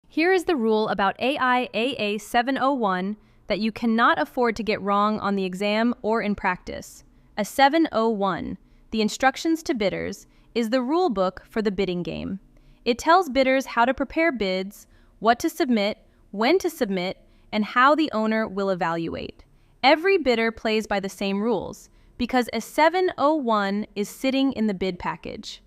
Here is the rule about AIAA 701 that you cannot afford to get wrong on the exam or in practice. A 701, the instructions to bidders, is the rule book for the bidding game. It tells bidders how to prepare bids, what to submit, when to submit, and how the owner will evaluate. Every bidder plays by the same rules, because a 701 is sitting in the bid package.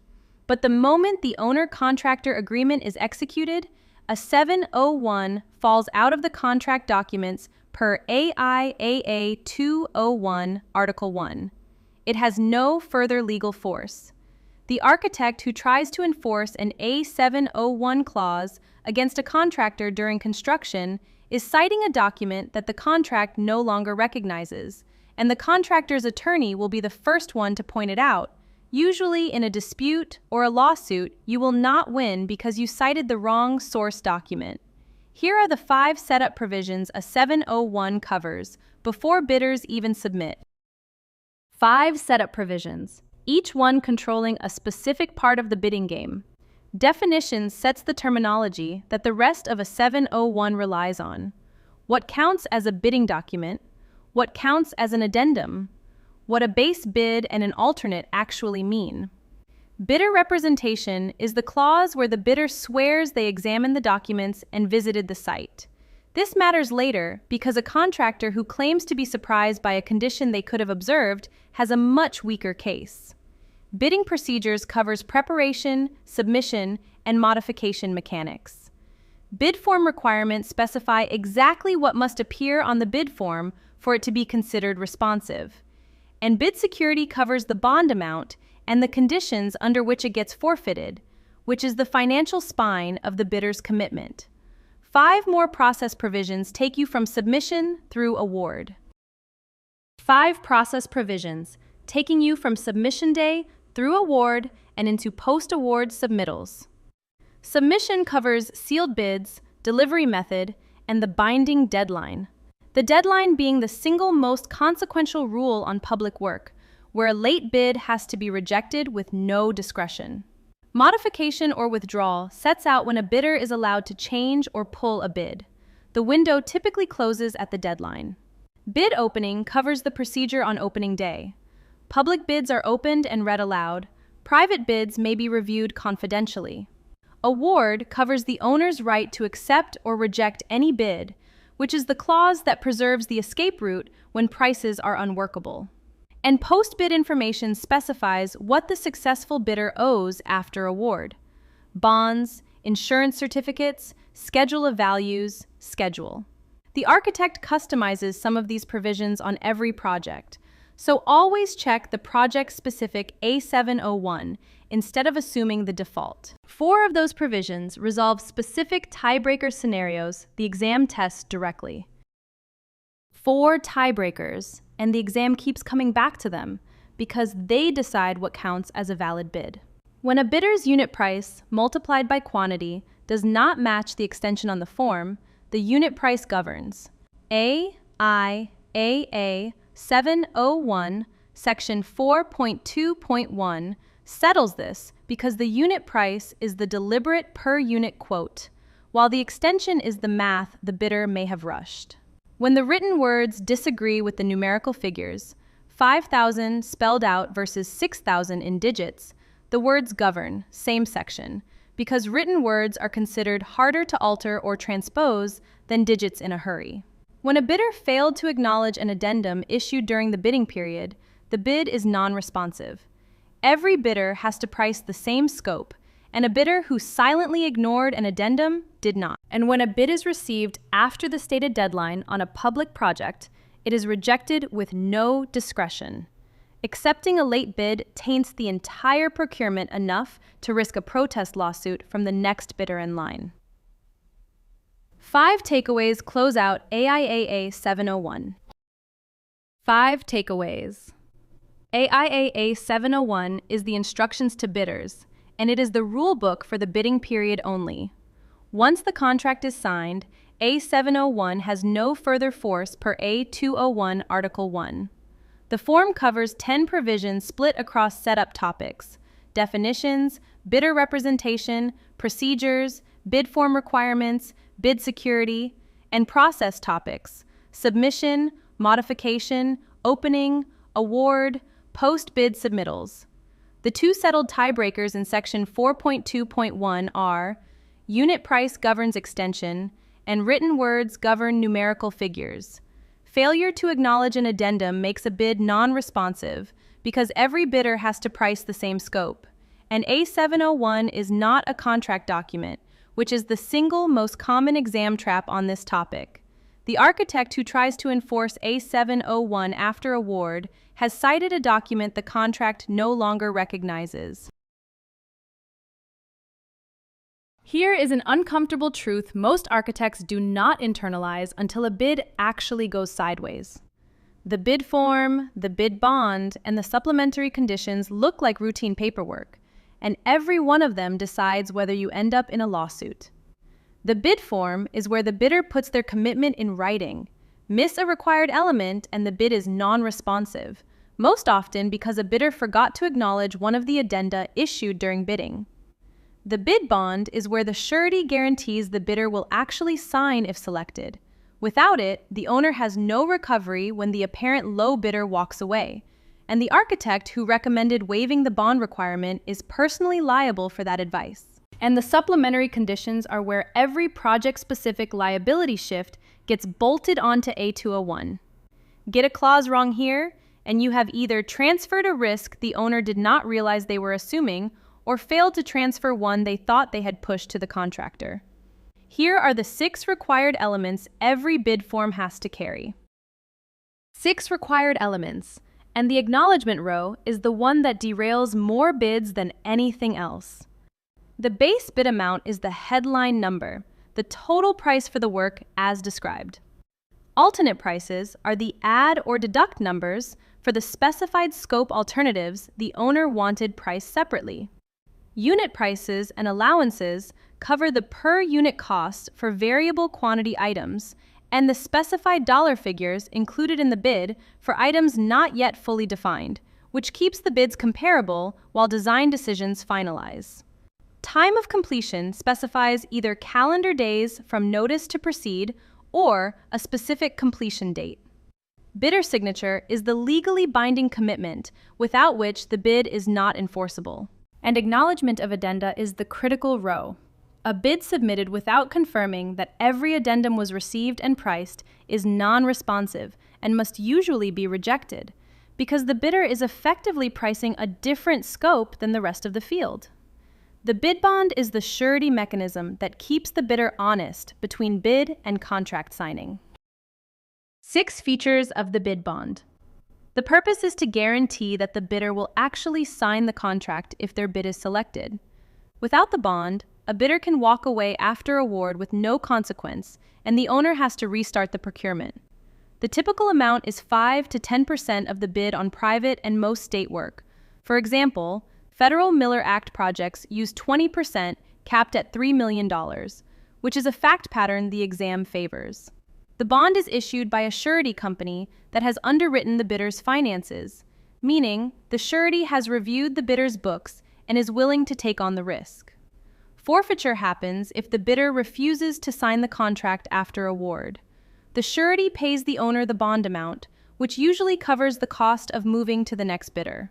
But the moment the owner-contractor agreement is executed, A 701 falls out of the contract documents per AIAA 201, Article 1. It has no further legal force. The architect who tries to enforce an A701 clause against a contractor during construction is citing a document that the contract no longer recognizes, and the contractor's attorney will be the first one to point it out. Usually, in a dispute or a lawsuit, you will not win because you cited the wrong source document. Here are the 5 setup provisions a 701 covers before bidders even submit. 5 setup provisions, each one controlling a specific part of the bidding game. Definitions sets the terminology that the rest of a 701 relies on. What counts as a bidding document, what counts as an addendum, what a base bid and an alternate actually mean. Bidder representation is the clause where the bidder swears they examined the documents and visited the site. This matters later because a contractor who claims to be surprised by a condition they could have observed has a much weaker case. Bidding procedures covers preparation, submission, and modification mechanics. Bid form requirements specify exactly what must appear on the bid form for it to be considered responsive. And bid security covers the bond amount and the conditions under which it gets forfeited, which is the financial spine of the bidder's commitment. 5 more process provisions take you from submission through award. 5 process provisions taking you from submission day through award and into post-award submittals. Submission covers sealed bids, delivery method, and the binding deadline. The deadline being the single most consequential rule on public work, where a late bid has to be rejected with no discretion. Modification or withdrawal sets out when a bidder is allowed to change or pull a bid. The window typically closes at the deadline. Bid opening covers the procedure on opening day. Public bids are opened and read aloud. Private bids may be reviewed confidentially. Award covers the owner's right to accept or reject any bid, which is the clause that preserves the escape route when prices are unworkable. And post-bid information specifies what the successful bidder owes after award. Bonds, insurance certificates, schedule of values, schedule. The architect customizes some of these provisions on every project, so always check the project-specific A701 instead of assuming the default. 4 of those provisions resolve specific tiebreaker scenarios the exam tests directly. 4 tiebreakers, and the exam keeps coming back to them because they decide what counts as a valid bid. When a bidder's unit price multiplied by quantity does not match the extension on the form, the unit price governs. AIAA 701, Section 4.2.1 settles this because the unit price is the deliberate per unit quote, while the extension is the math the bidder may have rushed. When the written words disagree with the numerical figures, 5,000 spelled out versus 6,000 in digits, the words govern, same section, because written words are considered harder to alter or transpose than digits in a hurry. When a bidder failed to acknowledge an addendum issued during the bidding period, the bid is non-responsive. Every bidder has to price the same scope, and a bidder who silently ignored an addendum did not. And when a bid is received after the stated deadline on a public project, it is rejected with no discretion. Accepting a late bid taints the entire procurement enough to risk a protest lawsuit from the next bidder in line. 5 takeaways close out AIAA 701. 5 takeaways. AIAA 701 is the instructions to bidders, and it is the rule book for the bidding period only. Once the contract is signed, A701 has no further force per A201 Article 1. The form covers 10 provisions split across setup topics: definitions, bidder representation, procedures, bid form requirements, bid security, and process topics: submission, modification, opening, award, post-bid submittals. The 2 settled tiebreakers in Section 4.2.1 are unit price governs extension, and written words govern numerical figures. Failure to acknowledge an addendum makes a bid non-responsive because every bidder has to price the same scope. And A701 is not a contract document, which is the single most common exam trap on this topic. The architect who tries to enforce A701 after award has cited a document the contract no longer recognizes. Here is an uncomfortable truth most architects do not internalize until a bid actually goes sideways. The bid form, the bid bond, and the supplementary conditions look like routine paperwork, and every one of them decides whether you end up in a lawsuit. The bid form is where the bidder puts their commitment in writing. Miss a required element and the bid is non-responsive, most often because a bidder forgot to acknowledge one of the addenda issued during bidding. The bid bond is where the surety guarantees the bidder will actually sign if selected. Without it, the owner has no recovery when the apparent low bidder walks away, and the architect who recommended waiving the bond requirement is personally liable for that advice. And the supplementary conditions are where every project-specific liability shift gets bolted onto A201. Get a clause wrong here, and you have either transferred a risk the owner did not realize they were assuming, or failed to transfer one they thought they had pushed to the contractor. Here are the 6 required elements every bid form has to carry. 6 required elements, and the acknowledgement row is the one that derails more bids than anything else. The base bid amount is the headline number, the total price for the work as described. Alternate prices are the add or deduct numbers for the specified scope alternatives the owner wanted priced separately. Unit prices and allowances cover the per unit cost for variable quantity items and the specified dollar figures included in the bid for items not yet fully defined, which keeps the bids comparable while design decisions finalize. Time of completion specifies either calendar days from notice to proceed or a specific completion date. Bidder signature is the legally binding commitment without which the bid is not enforceable. And acknowledgement of addenda is the critical row. A bid submitted without confirming that every addendum was received and priced is non-responsive and must usually be rejected, because the bidder is effectively pricing a different scope than the rest of the field. The bid bond is the surety mechanism that keeps the bidder honest between bid and contract signing. 6 features of the bid bond. The purpose is to guarantee that the bidder will actually sign the contract if their bid is selected. Without the bond, a bidder can walk away after award with no consequence, and the owner has to restart the procurement. The typical amount is 5 to 10% of the bid on private and most state work. For example, Federal Miller Act projects use 20% capped at $3 million, which is a fact pattern the exam favors. The bond is issued by a surety company that has underwritten the bidder's finances, meaning the surety has reviewed the bidder's books and is willing to take on the risk. Forfeiture happens if the bidder refuses to sign the contract after award. The surety pays the owner the bond amount, which usually covers the cost of moving to the next bidder.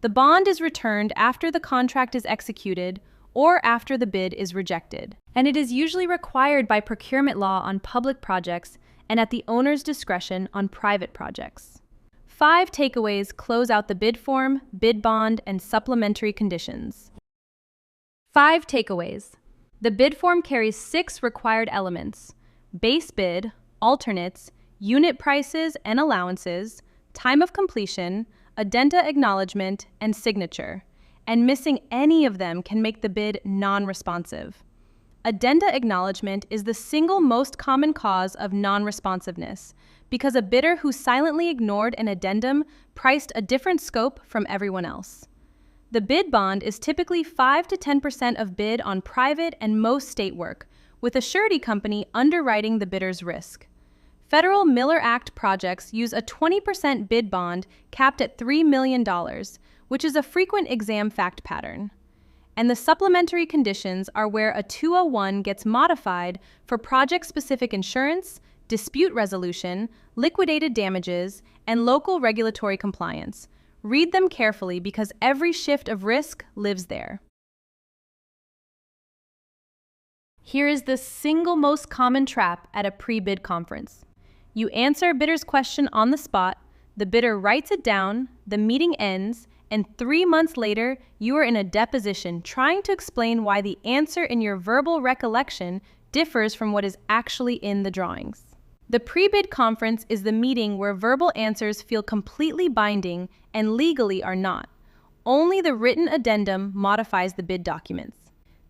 The bond is returned after the contract is executed or after the bid is rejected, and it is usually required by procurement law on public projects and at the owner's discretion on private projects. 5 takeaways close out the bid form, bid bond, and supplementary conditions. 5 takeaways. The bid form carries 6 required elements: base bid, alternates, unit prices and allowances, time of completion, addenda acknowledgement, and signature, and missing any of them can make the bid non-responsive. Addenda acknowledgement is the single most common cause of non-responsiveness because a bidder who silently ignored an addendum priced a different scope from everyone else. The bid bond is typically 5 to 10% of bid on private and most state work, with a surety company underwriting the bidder's risk. Federal Miller Act projects use a 20% bid bond capped at $3 million, which is a frequent exam fact pattern. And the supplementary conditions are where a 201 gets modified for project-specific insurance, dispute resolution, liquidated damages, and local regulatory compliance. Read them carefully because every shift of risk lives there. Here is the single most common trap at a pre-bid conference. You answer a bidder's question on the spot, the bidder writes it down, the meeting ends, and 3 months later, you are in a deposition trying to explain why the answer in your verbal recollection differs from what is actually in the drawings. The pre-bid conference is the meeting where verbal answers feel completely binding and legally are not. Only the written addendum modifies the bid documents.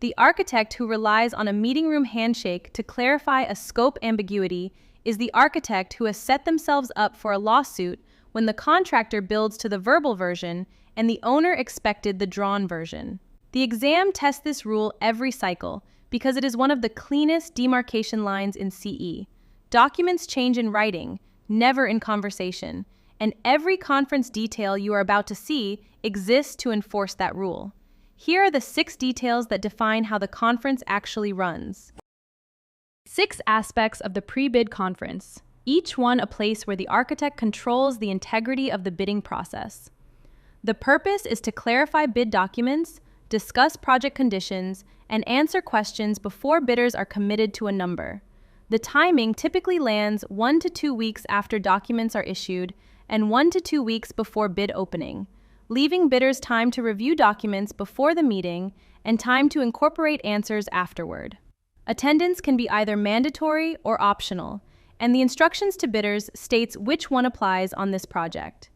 The architect who relies on a meeting room handshake to clarify a scope ambiguity is the architect who has set themselves up for a lawsuit when the contractor builds to the verbal version and the owner expected the drawn version. The exam tests this rule every cycle because it is one of the cleanest demarcation lines in CE. Documents change in writing, never in conversation, and every conference detail you are about to see exists to enforce that rule. Here are the 6 details that define how the conference actually runs. 6 aspects of the pre-bid conference, each one a place where the architect controls the integrity of the bidding process. The purpose is to clarify bid documents, discuss project conditions, and answer questions before bidders are committed to a number. The timing typically lands 1 to 2 weeks after documents are issued and 1 to 2 weeks before bid opening, leaving bidders time to review documents before the meeting and time to incorporate answers afterward. Attendance can be either mandatory or optional, and the instructions to bidders states which one applies on this project.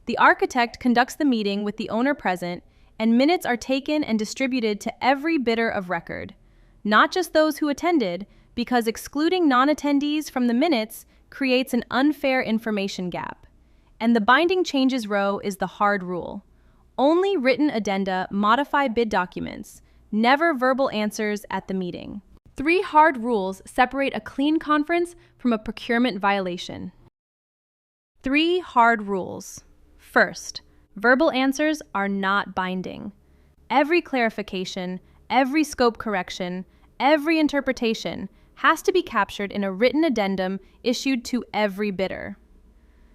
The architect conducts the meeting with the owner present, and minutes are taken and distributed to every bidder of record, not just those who attended, because excluding non-attendees from the minutes creates an unfair information gap. And the binding changes row is the hard rule. Only written addenda modify bid documents, never verbal answers at the meeting. 3 hard rules separate a clean conference from a procurement violation. 3 hard rules. First, verbal answers are not binding. Every clarification, every scope correction, every interpretation has to be captured in a written addendum issued to every bidder.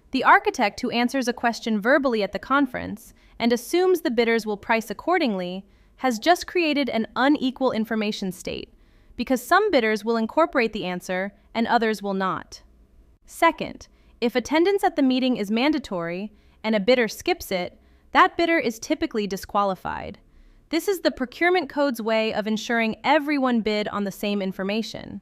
The architect who answers a question verbally at the conference and assumes the bidders will price accordingly has just created an unequal information state, because some bidders will incorporate the answer and others will not. Second, if attendance at the meeting is mandatory and a bidder skips it, that bidder is typically disqualified. This is the Procurement Code's way of ensuring everyone bid on the same information.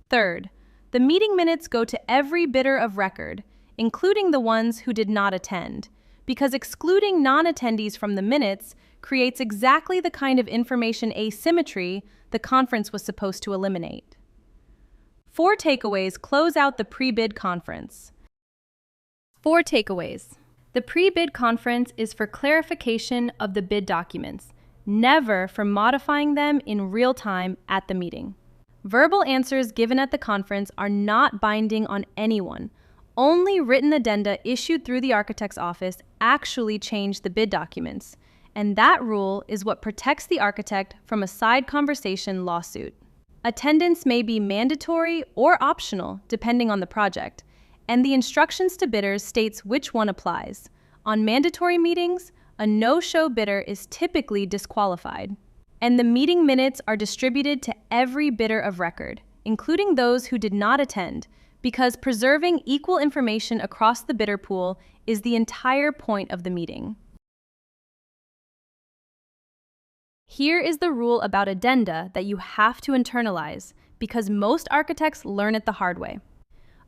Third, the meeting minutes go to every bidder of record, including the ones who did not attend, because excluding non-attendees from the minutes creates exactly the kind of information asymmetry the conference was supposed to eliminate. 4 takeaways close out the pre-bid conference. 4 takeaways. The pre-bid conference is for clarification of the bid documents, never for modifying them in real time at the meeting. Verbal answers given at the conference are not binding on anyone. Only written addenda issued through the architect's office actually change the bid documents, and that rule is what protects the architect from a side conversation lawsuit. Attendance may be mandatory or optional depending on the project, and the instructions to bidders states which one applies. On mandatory meetings, a no-show bidder is typically disqualified, and the meeting minutes are distributed to every bidder of record, including those who did not attend, because preserving equal information across the bidder pool is the entire point of the meeting. Here is the rule about addenda that you have to internalize, because most architects learn it the hard way.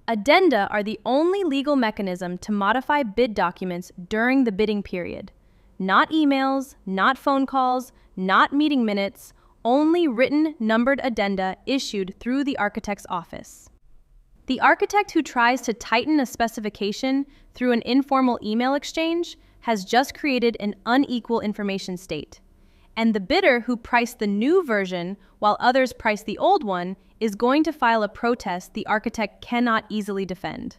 Addenda are the only legal mechanism to modify bid documents during the bidding period. Not emails, not phone calls, not meeting minutes, only written, numbered addenda issued through the architect's office. The architect who tries to tighten a specification through an informal email exchange has just created an unequal information state. And the bidder who priced the new version while others priced the old one is going to file a protest the architect cannot easily defend.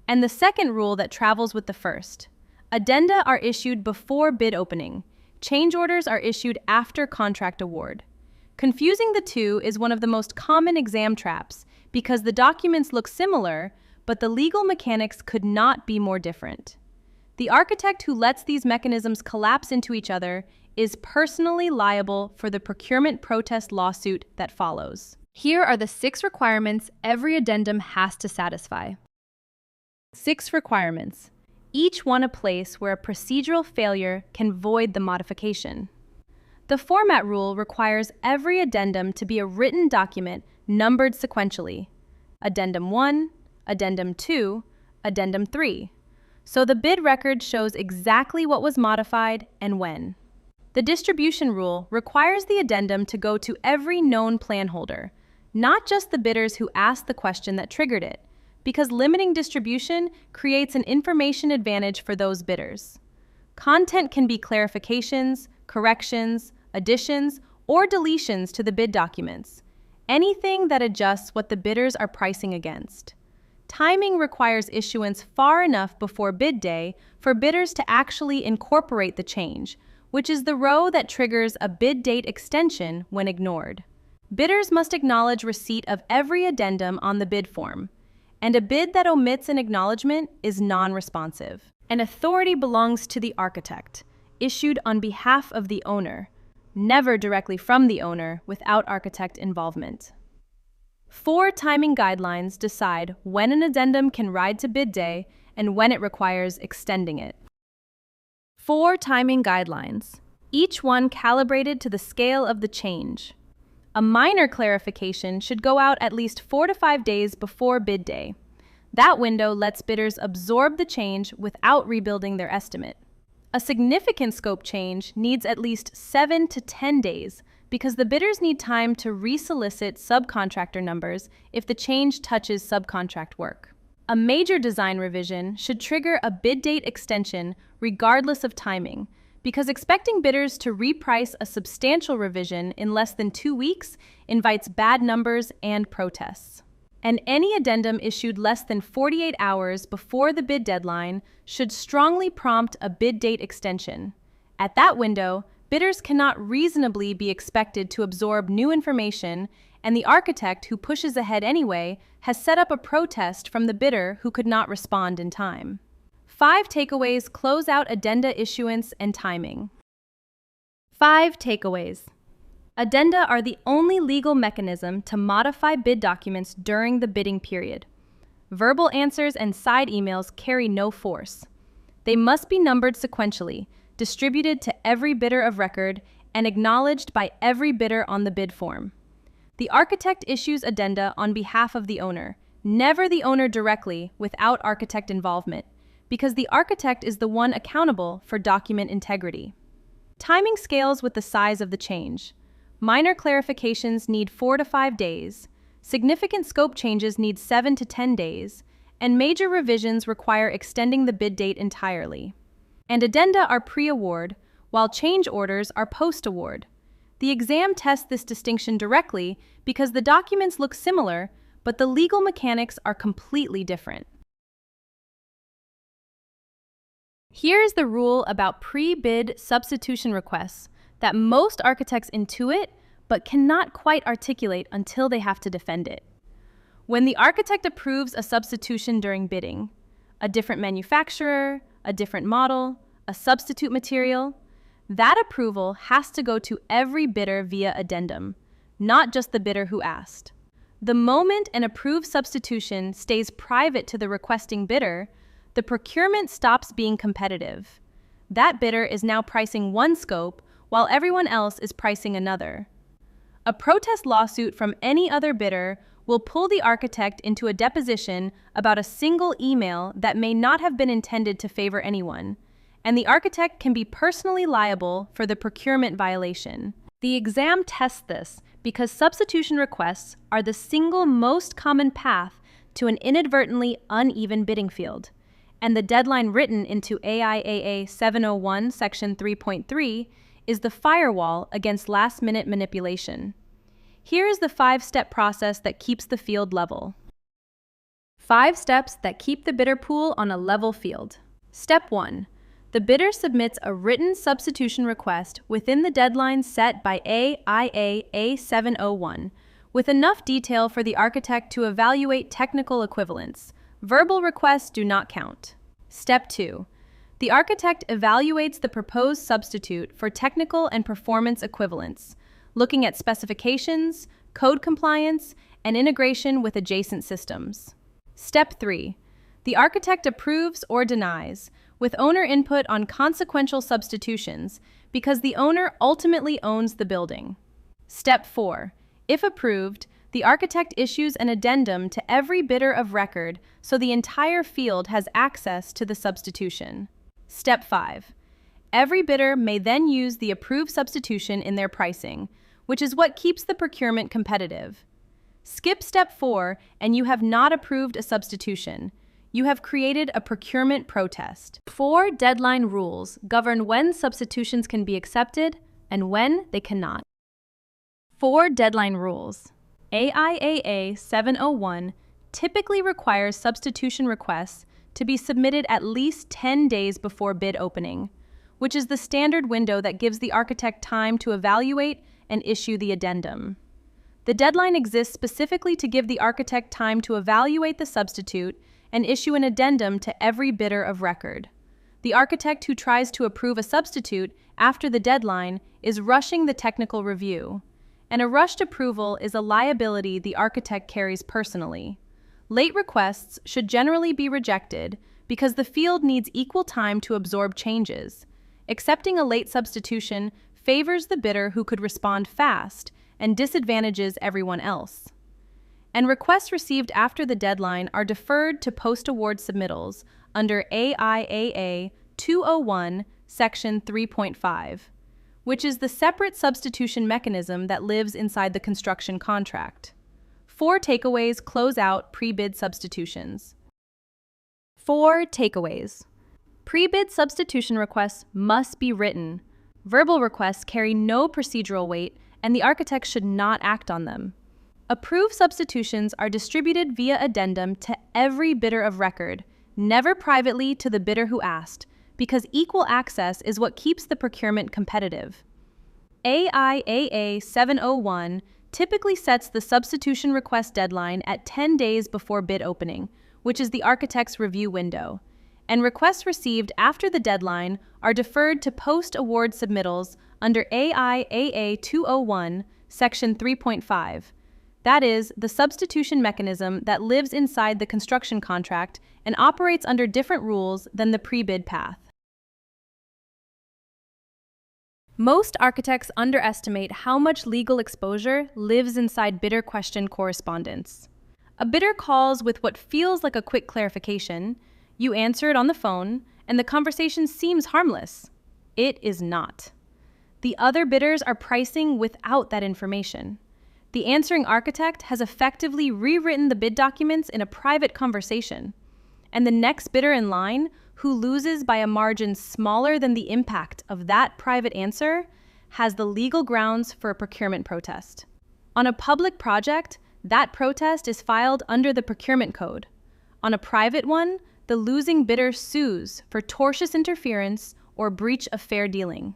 And the second rule that travels with the first. Addenda are issued before bid opening. Change orders are issued after contract award. Confusing the two is one of the most common exam traps because the documents look similar, but the legal mechanics could not be more different. The architect who lets these mechanisms collapse into each other is personally liable for the procurement protest lawsuit that follows. Here are the 6 requirements every addendum has to satisfy. 6 requirements. each one a place where a procedural failure can void the modification. The format rule requires every addendum to be a written document numbered sequentially: Addendum 1, Addendum 2, Addendum 3. So the bid record shows exactly what was modified and when. The distribution rule requires the addendum to go to every known plan holder, not just the bidders who asked the question that triggered it, because limiting distribution creates an information advantage for those bidders. Content can be clarifications, corrections, additions, or deletions to the bid documents, anything that adjusts what the bidders are pricing against. Timing requires issuance far enough before bid day for bidders to actually incorporate the change, which is the row that triggers a bid date extension when ignored. Bidders must acknowledge receipt of every addendum on the bid form, and a bid that omits an acknowledgement is non-responsive. An authority belongs to the architect, issued on behalf of the owner, never directly from the owner without architect involvement. 4 timing guidelines decide when an addendum can ride to bid day and when it requires extending it. 4 timing guidelines, each one calibrated to the scale of the change. A minor clarification should go out at least 4 to 5 days before bid day. That window lets bidders absorb the change without rebuilding their estimate. A significant scope change needs at least 7 to 10 days because the bidders need time to resolicit subcontractor numbers if the change touches subcontract work. A major design revision should trigger a bid date extension regardless of timing, because expecting bidders to reprice a substantial revision in less than 2 weeks invites bad numbers and protests. And any addendum issued less than 48 hours before the bid deadline should strongly prompt a bid date extension. At that window, bidders cannot reasonably be expected to absorb new information, and the architect who pushes ahead anyway has set up a protest from the bidder who could not respond in time. 5 takeaways close out addenda issuance and timing. 5 takeaways. Addenda are the only legal mechanism to modify bid documents during the bidding period. Verbal answers and side emails carry no force. They must be numbered sequentially, distributed to every bidder of record, and acknowledged by every bidder on the bid form. The architect issues addenda on behalf of the owner, never the owner directly without architect involvement, because the architect is the one accountable for document integrity. Timing scales with the size of the change. Minor clarifications need 4 to 5 days, significant scope changes need 7 to 10 days, and major revisions require extending the bid date entirely. And addenda are pre-award, while change orders are post-award. The exam tests this distinction directly because the documents look similar, but the legal mechanics are completely different. Here is the rule about pre-bid substitution requests that most architects intuit but cannot quite articulate until they have to defend it. When the architect approves a substitution during bidding, a different manufacturer, a different model, a substitute material, that approval has to go to every bidder via addendum, not just the bidder who asked. The moment an approved substitution stays private to the requesting bidder, the procurement stops being competitive. That bidder is now pricing one scope while everyone else is pricing another. A protest lawsuit from any other bidder will pull the architect into a deposition about a single email that may not have been intended to favor anyone, and the architect can be personally liable for the procurement violation. The exam tests this because substitution requests are the single most common path to an inadvertently uneven bidding field, and the deadline written into AIAA 701 Section 3.3 is the firewall against last-minute manipulation. Here is the 5-step process that keeps the field level. 5 steps that keep the bidder pool on a level field. Step 1. The bidder submits a written substitution request within the deadline set by AIAA 701, with enough detail for the architect to evaluate technical equivalence. Verbal requests do not count. Step 2. The architect evaluates the proposed substitute for technical and performance equivalence, looking at specifications, code compliance, and integration with adjacent systems. Step 3. The architect approves or denies, with owner input on consequential substitutions because the owner ultimately owns the building. Step 4. If approved, the architect issues an addendum to every bidder of record so the entire field has access to the substitution. Step 5. Every bidder may then use the approved substitution in their pricing, which is what keeps the procurement competitive. Skip Step 4 and you have not approved a substitution. You have created a procurement protest. 4 deadline rules govern when substitutions can be accepted and when they cannot. 4 deadline rules. AIAA 701 typically requires substitution requests to be submitted at least 10 days before bid opening, which is the standard window that gives the architect time to evaluate and issue the addendum. The deadline exists specifically to give the architect time to evaluate the substitute and issue an addendum to every bidder of record. The architect who tries to approve a substitute after the deadline is rushing the technical review, and a rushed approval is a liability the architect carries personally. Late requests should generally be rejected because the field needs equal time to absorb changes. Accepting a late substitution favors the bidder who could respond fast and disadvantages everyone else. And requests received after the deadline are deferred to post-award submittals under AIAA 201, Section 3.5, which is the separate substitution mechanism that lives inside the construction contract. 4 takeaways close out pre-bid substitutions. 4 takeaways. Pre-bid substitution requests must be written. Verbal requests carry no procedural weight, and the architect should not act on them. Approved substitutions are distributed via addendum to every bidder of record, never privately to the bidder who asked, because equal access is what keeps the procurement competitive. AIAA 701 typically sets the substitution request deadline at 10 days before bid opening, which is the architect's review window, and requests received after the deadline are deferred to post-award submittals under AIAA 201, Section 3.5. That is, the substitution mechanism that lives inside the construction contract and operates under different rules than the pre-bid path. Most architects underestimate how much legal exposure lives inside bidder question correspondence. A bidder calls with what feels like a quick clarification, you answer it on the phone, and the conversation seems harmless. It is not. The other bidders are pricing without that information. The answering architect has effectively rewritten the bid documents in a private conversation. And the next bidder in line, who loses by a margin smaller than the impact of that private answer, has the legal grounds for a procurement protest. On a public project, that protest is filed under the procurement code. On a private one, the losing bidder sues for tortious interference or breach of fair dealing.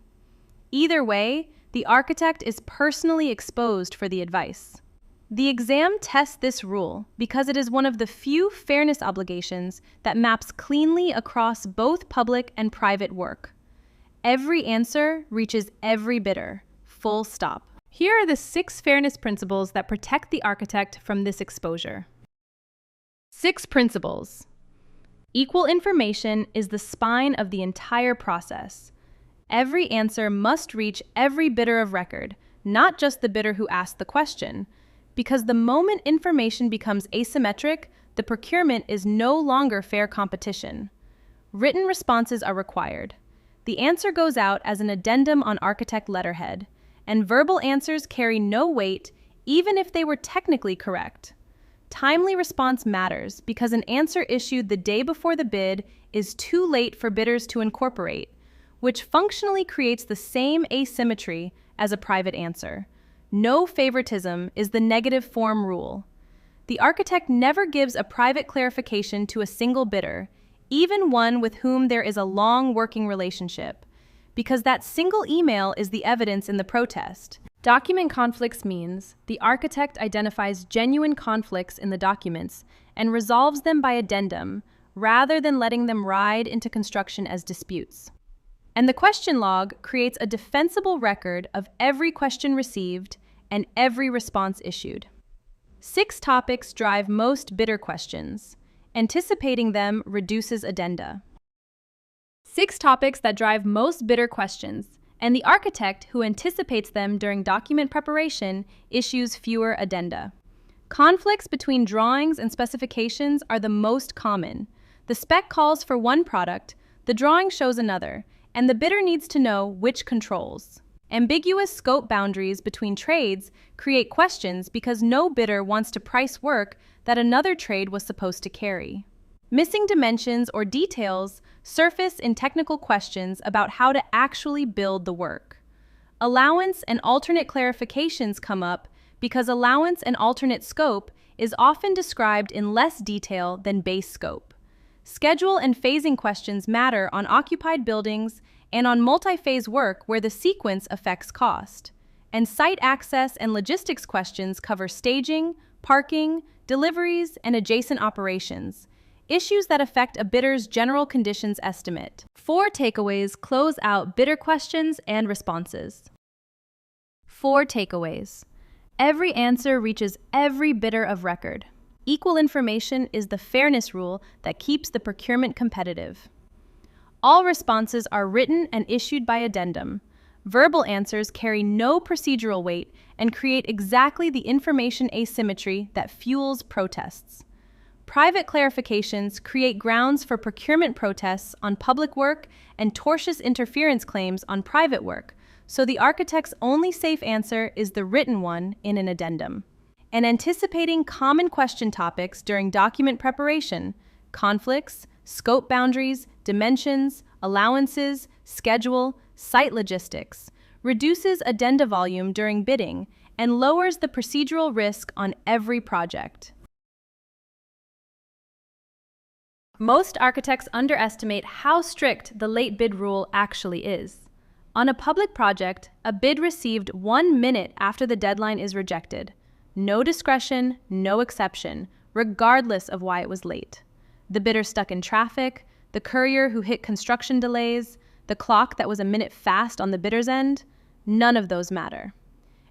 Either way, the architect is personally exposed for the advice. The exam tests this rule because it is one of the few fairness obligations that maps cleanly across both public and private work. Every answer reaches every bidder, full stop. Here are the 6 fairness principles that protect the architect from this exposure. 6 principles. Equal information is the spine of the entire process. Every answer must reach every bidder of record, not just the bidder who asked the question, because the moment information becomes asymmetric, the procurement is no longer fair competition. Written responses are required. The answer goes out as an addendum on architect letterhead, and verbal answers carry no weight even if they were technically correct. Timely response matters because an answer issued the day before the bid is too late for bidders to incorporate, which functionally creates the same asymmetry as a private answer. No favoritism is the negative form rule. The architect never gives a private clarification to a single bidder, even one with whom there is a long working relationship, because that single email is the evidence in the protest. Document conflicts means the architect identifies genuine conflicts in the documents and resolves them by addendum, rather than letting them ride into construction as disputes. And the question log creates a defensible record of every question received and every response issued. 6 topics drive most bidder questions. Anticipating them reduces addenda. 6 topics that drive most bidder questions, and the architect who anticipates them during document preparation issues fewer addenda. Conflicts between drawings and specifications are the most common. The spec calls for one product, the drawing shows another, and the bidder needs to know which controls. Ambiguous scope boundaries between trades create questions because no bidder wants to price work that another trade was supposed to carry. Missing dimensions or details surface in technical questions about how to actually build the work. Allowance and alternate clarifications come up because allowance and alternate scope is often described in less detail than base scope. Schedule and phasing questions matter on occupied buildings and on multi-phase work where the sequence affects cost. And site access and logistics questions cover staging, parking, deliveries, and adjacent operations, issues that affect a bidder's general conditions estimate. 4 takeaways close out bidder questions and responses. 4 takeaways. Every answer reaches every bidder of record. Equal information is the fairness rule that keeps the procurement competitive. All responses are written and issued by addendum. Verbal answers carry no procedural weight and create exactly the information asymmetry that fuels protests. Private clarifications create grounds for procurement protests on public work and tortious interference claims on private work, so the architect's only safe answer is the written one in an addendum. And anticipating common question topics during document preparation, conflicts, scope boundaries, dimensions, allowances, schedule, site logistics, reduces addenda volume during bidding and lowers the procedural risk on every project. Most architects underestimate how strict the late bid rule actually is. On a public project, a bid received 1 minute after the deadline is rejected. No discretion, no exception, regardless of why it was late. The bidder stuck in traffic, the courier who hit construction delays, the clock that was a minute fast on the bidder's end, none of those matter.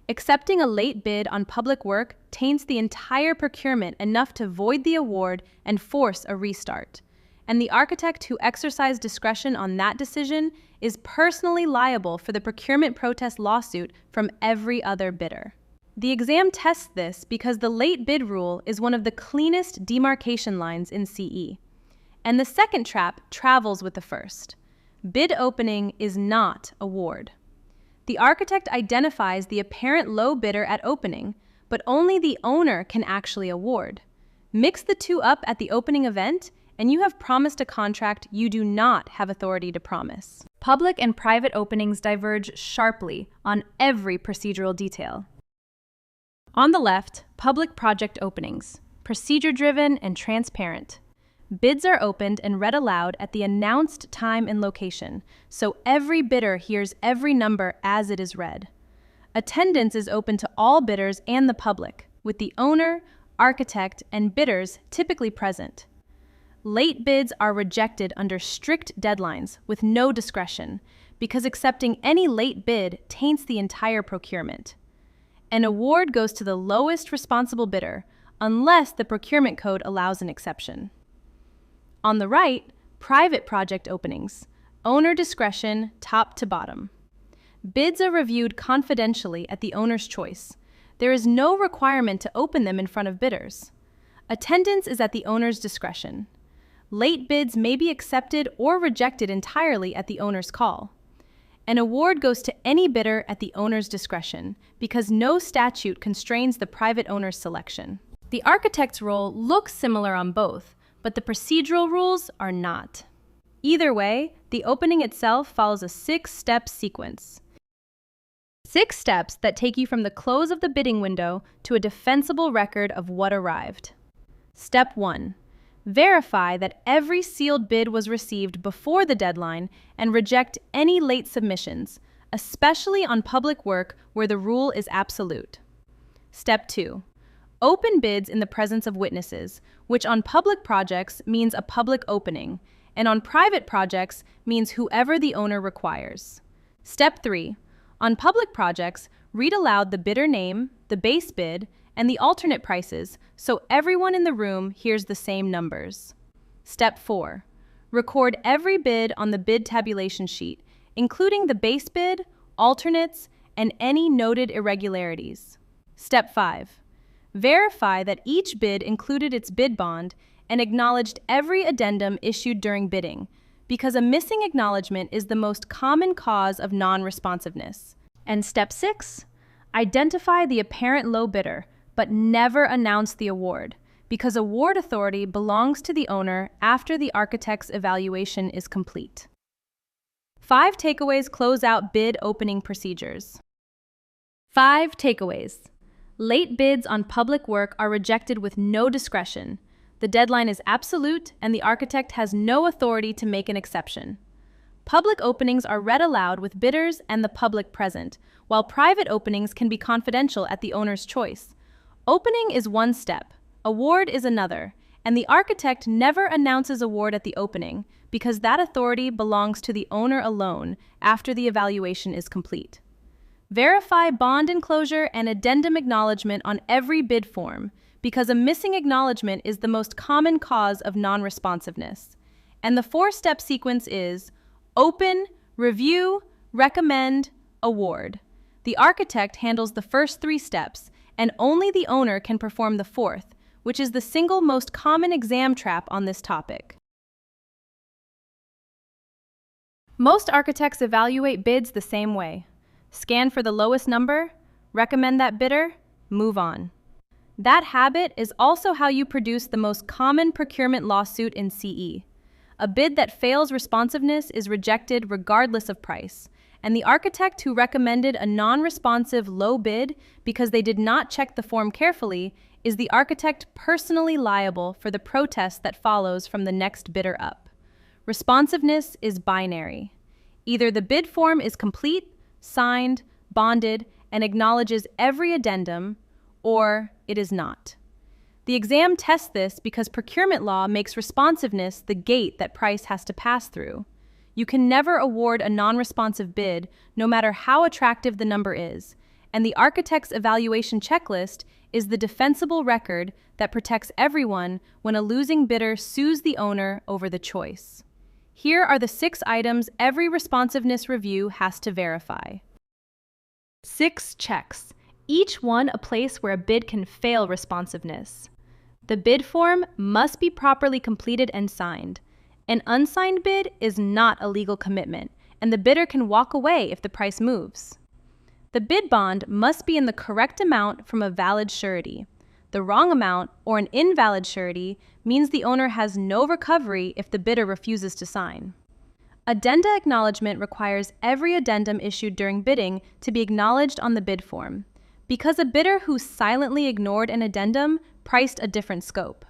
Accepting a late bid on public work taints the entire procurement enough to void the award and force a restart. And the architect who exercised discretion on that decision is personally liable for the procurement protest lawsuit from every other bidder. The exam tests this because the late bid rule is one of the cleanest demarcation lines in CE. And the second trap travels with the first. Bid opening is not award. The architect identifies the apparent low bidder at opening, but only the owner can actually award. Mix the two up at the opening event, and you have promised a contract you do not have authority to promise. Public and private openings diverge sharply on every procedural detail. On the left, public project openings, procedure-driven and transparent. Bids are opened and read aloud at the announced time and location, so every bidder hears every number as it is read. Attendance is open to all bidders and the public, with the owner, architect, and bidders typically present. Late bids are rejected under strict deadlines with no discretion, because accepting any late bid taints the entire procurement. An award goes to the lowest responsible bidder, unless the procurement code allows an exception. On the right, private project openings, owner discretion top to bottom. Bids are reviewed confidentially at the owner's choice. There is no requirement to open them in front of bidders. Attendance is at the owner's discretion. Late bids may be accepted or rejected entirely at the owner's call. An award goes to any bidder at the owner's discretion because no statute constrains the private owner's selection. The architect's role looks similar on both, but the procedural rules are not. Either way, the opening itself follows a 6-step sequence. 6 steps that take you from the close of the bidding window to a defensible record of what arrived. Step 1. Verify that every sealed bid was received before the deadline and reject any late submissions, especially on public work where the rule is absolute. Step 2. Open bids in the presence of witnesses, which on public projects means a public opening, and on private projects means whoever the owner requires. Step 3. On public projects, read aloud the bidder name, the base bid, and the alternate prices so everyone in the room hears the same numbers. Step 4. Record every bid on the bid tabulation sheet, including the base bid, alternates, and any noted irregularities. Step 5. Verify that each bid included its bid bond and acknowledged every addendum issued during bidding, because a missing acknowledgement is the most common cause of non-responsiveness. And step 6. Identify the apparent low bidder, but never announce the award, because award authority belongs to the owner after the architect's evaluation is complete. 5 takeaways close out bid opening procedures. 5 takeaways. Late bids on public work are rejected with no discretion. The deadline is absolute, and the architect has no authority to make an exception. Public openings are read aloud with bidders and the public present, while private openings can be confidential at the owner's choice. Opening is one step, award is another, and the architect never announces award at the opening because that authority belongs to the owner alone after the evaluation is complete. Verify bond enclosure and addendum acknowledgement on every bid form, because a missing acknowledgement is the most common cause of non-responsiveness. And the 4-step sequence is open, review, recommend, award. The architect handles the first 3 steps, and only the owner can perform the 4th, which is the single most common exam trap on this topic. Most architects evaluate bids the same way. Scan for the lowest number, recommend that bidder, move on. That habit is also how you produce the most common procurement lawsuit in CE. A bid that fails responsiveness is rejected regardless of price, and the architect who recommended a non-responsive low bid because they did not check the form carefully is the architect personally liable for the protest that follows from the next bidder up. Responsiveness is binary. Either the bid form is complete, signed, bonded, and acknowledges every addendum, or it is not. The exam tests this because procurement law makes responsiveness the gate that price has to pass through. You can never award a non-responsive bid, no matter how attractive the number is, and the architect's evaluation checklist is the defensible record that protects everyone when a losing bidder sues the owner over the choice. Here are the 6 items every responsiveness review has to verify. 6 checks, each one a place where a bid can fail responsiveness. The bid form must be properly completed and signed. An unsigned bid is not a legal commitment, and the bidder can walk away if the price moves. The bid bond must be in the correct amount from a valid surety. The wrong amount or an invalid surety means the owner has no recovery if the bidder refuses to sign. Addenda acknowledgement requires every addendum issued during bidding to be acknowledged on the bid form, because a bidder who silently ignored an addendum priced a different scope.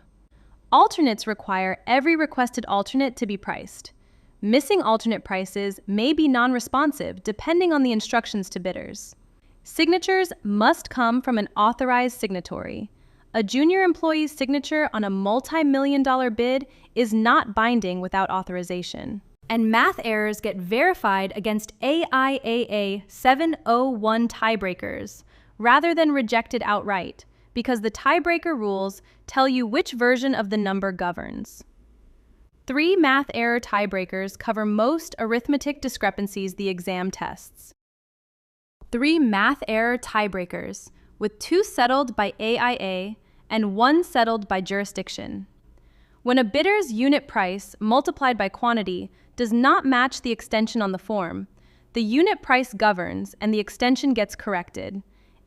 Alternates require every requested alternate to be priced. Missing alternate prices may be non-responsive depending on the instructions to bidders. Signatures must come from an authorized signatory. A junior employee's signature on a multi-million-dollar bid is not binding without authorization. And math errors get verified against AIAA 701 tiebreakers, rather than rejected outright, because the tiebreaker rules tell you which version of the number governs. 3 math error tiebreakers cover most arithmetic discrepancies the exam tests. 3 math error tiebreakers, with 2 settled by AIA and 1 settled by jurisdiction. When a bidder's unit price multiplied by quantity does not match the extension on the form, the unit price governs and the extension gets corrected.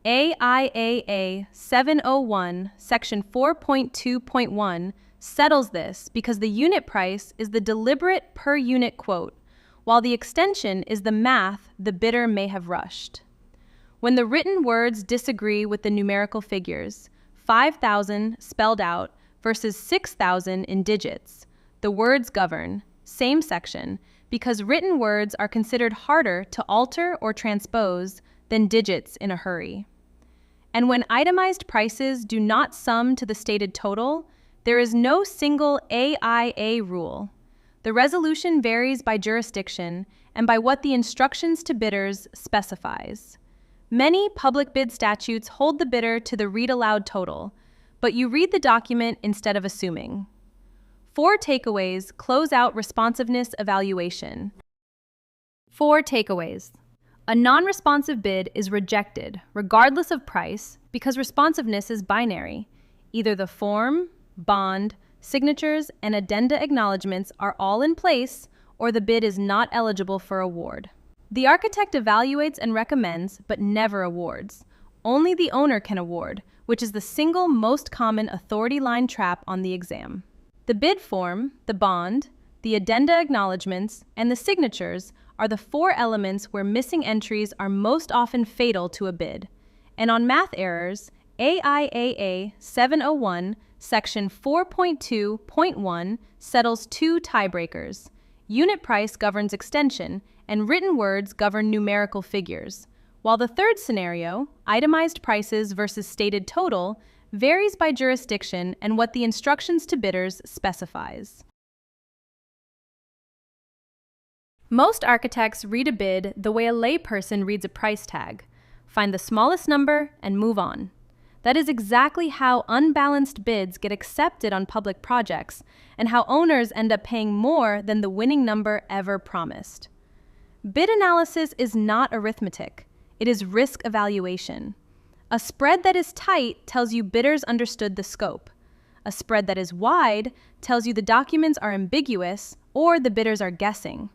AIAA 701, Section 4.2.1 settles this because the unit price is the deliberate per unit quote, while the extension is the math the bidder may have rushed. When the written words disagree with the numerical figures, 5,000 spelled out versus 6,000 in digits, the words govern, same section, because written words are considered harder to alter or transpose than digits in a hurry. And when itemized prices do not sum to the stated total, there is no single AIA rule. The resolution varies by jurisdiction and by what the instructions to bidders specifies. Many public bid statutes hold the bidder to the read-aloud total, but you read the document instead of assuming. 4 takeaways close out responsiveness evaluation. 4 takeaways. A non-responsive bid is rejected, regardless of price, because responsiveness is binary. Either the form, bond, signatures, and addenda acknowledgments are all in place, or the bid is not eligible for award. The architect evaluates and recommends, but never awards. Only the owner can award, which is the single most common authority line trap on the exam. The bid form, the bond, the addenda acknowledgments, and the signatures are the 4 elements where missing entries are most often fatal to a bid. And on math errors, AIAA 701, Section 4.2.1 settles 2 tiebreakers. Unit price governs extension, and written words govern numerical figures, while the third scenario, itemized prices versus stated total, varies by jurisdiction and what the instructions to bidders specifies. Most architects read a bid the way a layperson reads a price tag. Find the smallest number and move on. That is exactly how unbalanced bids get accepted on public projects and how owners end up paying more than the winning number ever promised. Bid analysis is not arithmetic. It is risk evaluation. A spread that is tight tells you bidders understood the scope. A spread that is wide tells you the documents are ambiguous or the bidders are guessing.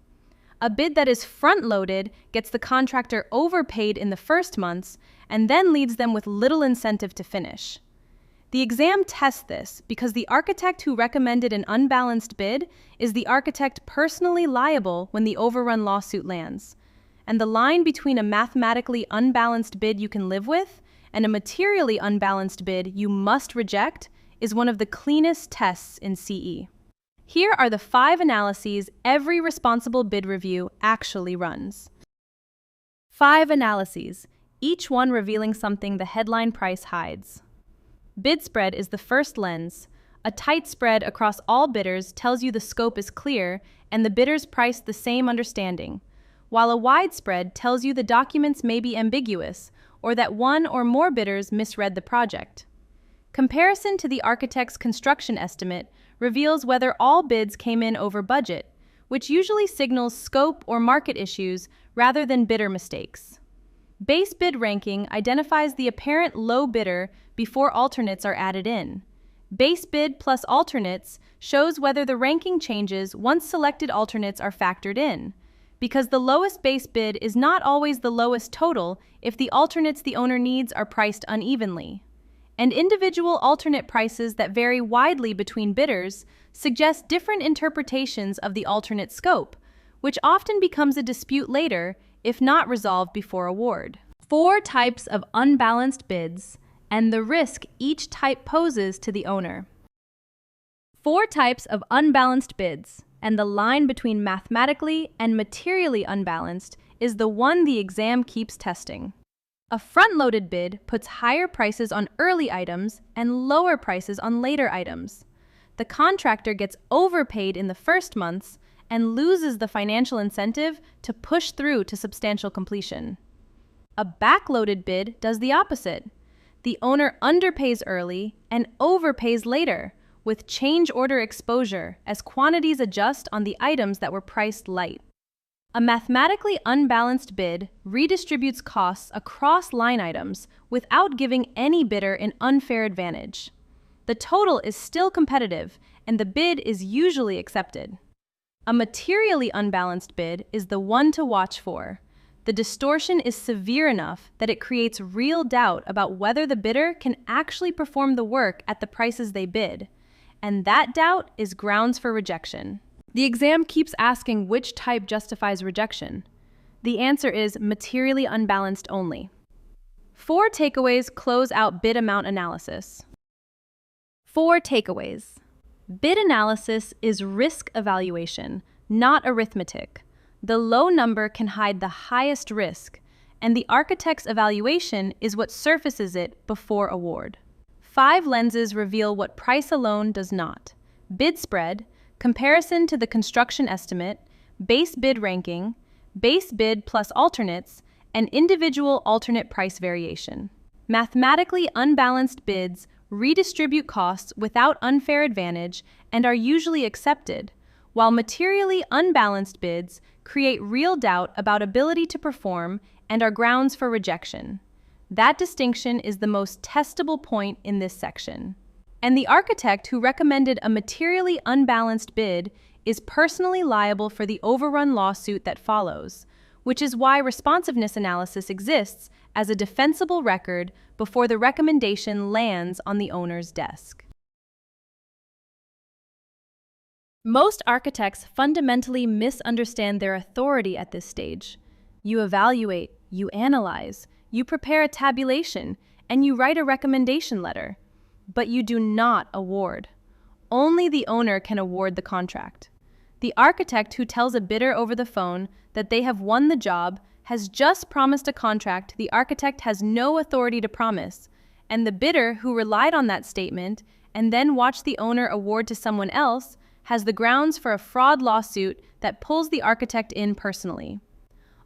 A bid that is front-loaded gets the contractor overpaid in the first months and then leaves them with little incentive to finish. The exam tests this because the architect who recommended an unbalanced bid is the architect personally liable when the overrun lawsuit lands. And the line between a mathematically unbalanced bid you can live with and a materially unbalanced bid you must reject is one of the cleanest tests in CE. Here are the 5 analyses every responsible bid review actually runs. 5 analyses, each one revealing something the headline price hides. Bid spread is the first lens. A tight spread across all bidders tells you the scope is clear and the bidders price the same understanding, while a wide spread tells you the documents may be ambiguous or that one or more bidders misread the project. Comparison to the architect's construction estimate reveals whether all bids came in over budget, which usually signals scope or market issues rather than bidder mistakes. Base bid ranking identifies the apparent low bidder before alternates are added in. Base bid plus alternates shows whether the ranking changes once selected alternates are factored in, because the lowest base bid is not always the lowest total if the alternates the owner needs are priced unevenly. And individual alternate prices that vary widely between bidders suggest different interpretations of the alternate scope, which often becomes a dispute later if not resolved before award. 4 types of unbalanced bids and the risk each type poses to the owner. 4 types of unbalanced bids, and the line between mathematically and materially unbalanced is the one the exam keeps testing. A front-loaded bid puts higher prices on early items and lower prices on later items. The contractor gets overpaid in the first months and loses the financial incentive to push through to substantial completion. A back-loaded bid does the opposite. The owner underpays early and overpays later, with change order exposure as quantities adjust on the items that were priced light. A mathematically unbalanced bid redistributes costs across line items without giving any bidder an unfair advantage. The total is still competitive, and the bid is usually accepted. A materially unbalanced bid is the one to watch for. The distortion is severe enough that it creates real doubt about whether the bidder can actually perform the work at the prices they bid, and that doubt is grounds for rejection. The exam keeps asking which type justifies rejection. The answer is materially unbalanced only. 4 takeaways close out bid amount analysis. 4 takeaways. Bid analysis is risk evaluation, not arithmetic. The low number can hide the highest risk, and the architect's evaluation is what surfaces it before award. 5 lenses reveal what price alone does not: bid spread, comparison to the construction estimate, base bid ranking, base bid plus alternates, and individual alternate price variation. Mathematically unbalanced bids redistribute costs without unfair advantage and are usually accepted, while materially unbalanced bids create real doubt about ability to perform and are grounds for rejection. That distinction is the most testable point in this section. And the architect who recommended a materially unbalanced bid is personally liable for the overrun lawsuit that follows, which is why responsiveness analysis exists as a defensible record before the recommendation lands on the owner's desk. Most architects fundamentally misunderstand their authority at this stage. You evaluate, you analyze, you prepare a tabulation, and you write a recommendation letter. But you do not award. Only the owner can award the contract. The architect who tells a bidder over the phone that they have won the job has just promised a contract the architect has no authority to promise, and the bidder who relied on that statement and then watched the owner award to someone else has the grounds for a fraud lawsuit that pulls the architect in personally.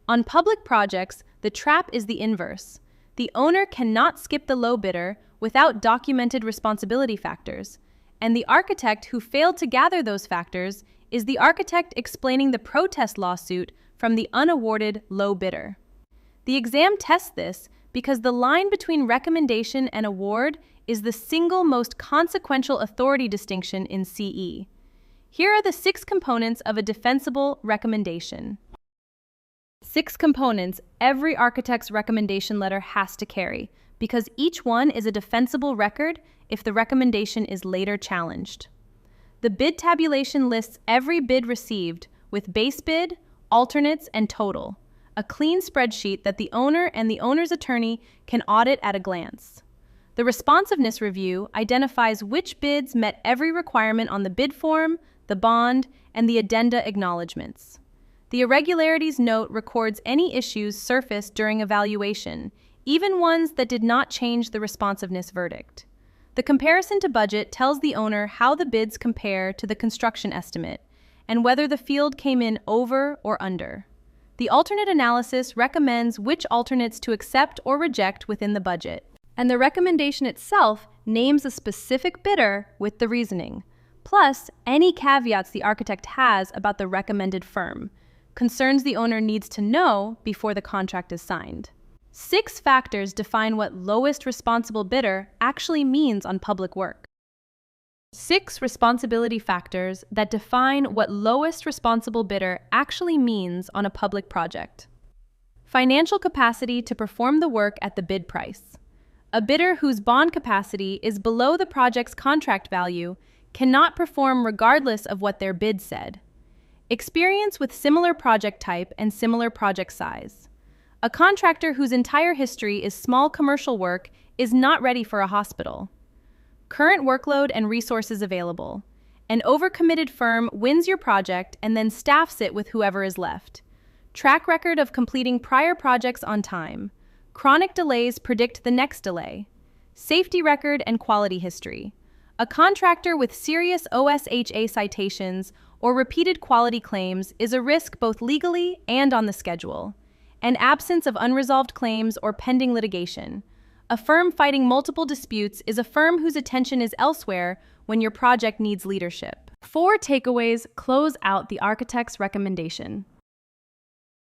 On public projects, the trap is the inverse. The owner cannot skip the low bidder without documented responsibility factors, and the architect who failed to gather those factors is the architect explaining the protest lawsuit from the unawarded low bidder. The exam tests this because the line between recommendation and award is the single most consequential authority distinction in CE. Here are the 6 components of a defensible recommendation. 6 components every architect's recommendation letter has to carry, because each one is a defensible record if the recommendation is later challenged. The bid tabulation lists every bid received with base bid, alternates, and total, a clean spreadsheet that the owner and the owner's attorney can audit at a glance. The responsiveness review identifies which bids met every requirement on the bid form, the bond, and the addenda acknowledgments. The irregularities note records any issues surfaced during evaluation, even ones that did not change the responsiveness verdict. The comparison to budget tells the owner how the bids compare to the construction estimate and whether the field came in over or under. The alternate analysis recommends which alternates to accept or reject within the budget, and the recommendation itself names a specific bidder with the reasoning, plus any caveats the architect has about the recommended firm, concerns the owner needs to know before the contract is signed. 6 factors define what lowest responsible bidder actually means on public work. 6 responsibility factors that define what lowest responsible bidder actually means on a public project. Financial capacity to perform the work at the bid price. A bidder whose bond capacity is below the project's contract value cannot perform regardless of what their bid said. Experience with similar project type and similar project size. A contractor whose entire history is small commercial work is not ready for a hospital. Current workload and resources available. An overcommitted firm wins your project and then staffs it with whoever is left. Track record of completing prior projects on time. Chronic delays predict the next delay. Safety record and quality history. A contractor with serious OSHA citations or repeated quality claims is a risk both legally and on the schedule. An absence of unresolved claims or pending litigation. A firm fighting multiple disputes is a firm whose attention is elsewhere when your project needs leadership. 4 takeaways close out the architect's recommendation.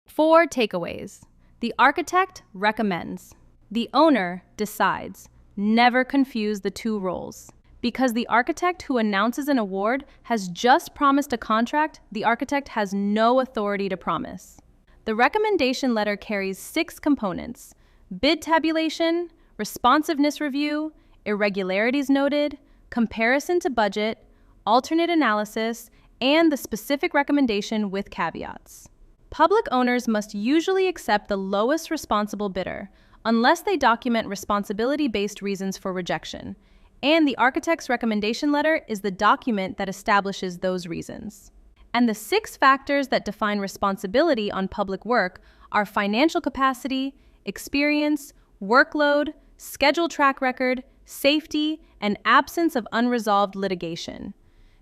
4 takeaways. The architect recommends. The owner decides. Never confuse the 2 roles. Because the architect who announces an award has just promised a contract, the architect has no authority to promise. The recommendation letter carries 6 components: bid tabulation, responsiveness review, irregularities noted, comparison to budget, alternate analysis, and the specific recommendation with caveats. Public owners must usually accept the lowest responsible bidder unless they document responsibility-based reasons for rejection, and the architect's recommendation letter is the document that establishes those reasons. And the 6 factors that define responsibility on public work are financial capacity, experience, workload, schedule track record, safety, and absence of unresolved litigation.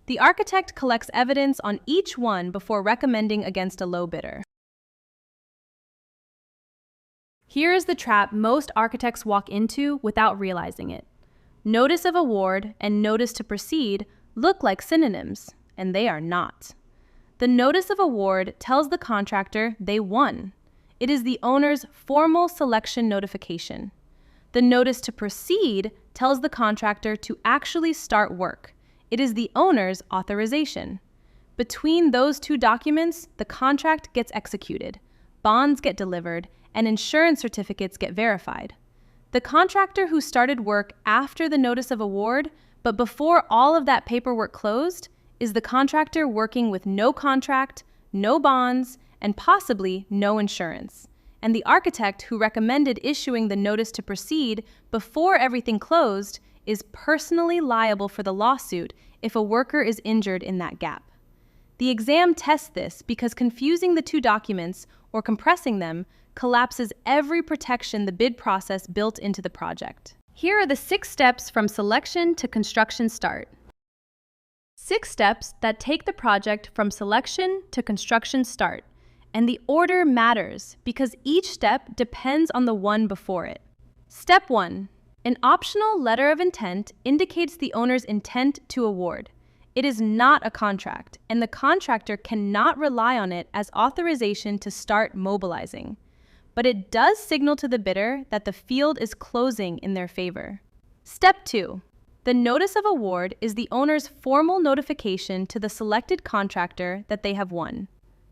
The architect collects evidence on each one before recommending against a low bidder. Here is the trap most architects walk into without realizing it. Notice of award and notice to proceed look like synonyms, and they are not. The notice of award tells the contractor they won. It is the owner's formal selection notification. The notice to proceed tells the contractor to actually start work. It is the owner's authorization. Between those two documents, the contract gets executed, bonds get delivered, and insurance certificates get verified. The contractor who started work after the notice of award, but before all of that paperwork closed, is the contractor working with no contract, no bonds, and possibly no insurance. And the architect who recommended issuing the notice to proceed before everything closed is personally liable for the lawsuit if a worker is injured in that gap. The exam tests this because confusing the two documents or compressing them collapses every protection the bid process built into the project. Here are the 6 steps from selection to construction start. 6 steps that take the project from selection to construction start. And the order matters because each step depends on the one before it. Step 1. An optional letter of intent indicates the owner's intent to award. It is not a contract, and the contractor cannot rely on it as authorization to start mobilizing. But it does signal to the bidder that the field is closing in their favor. Step 2. The notice of award is the owner's formal notification to the selected contractor that they have won.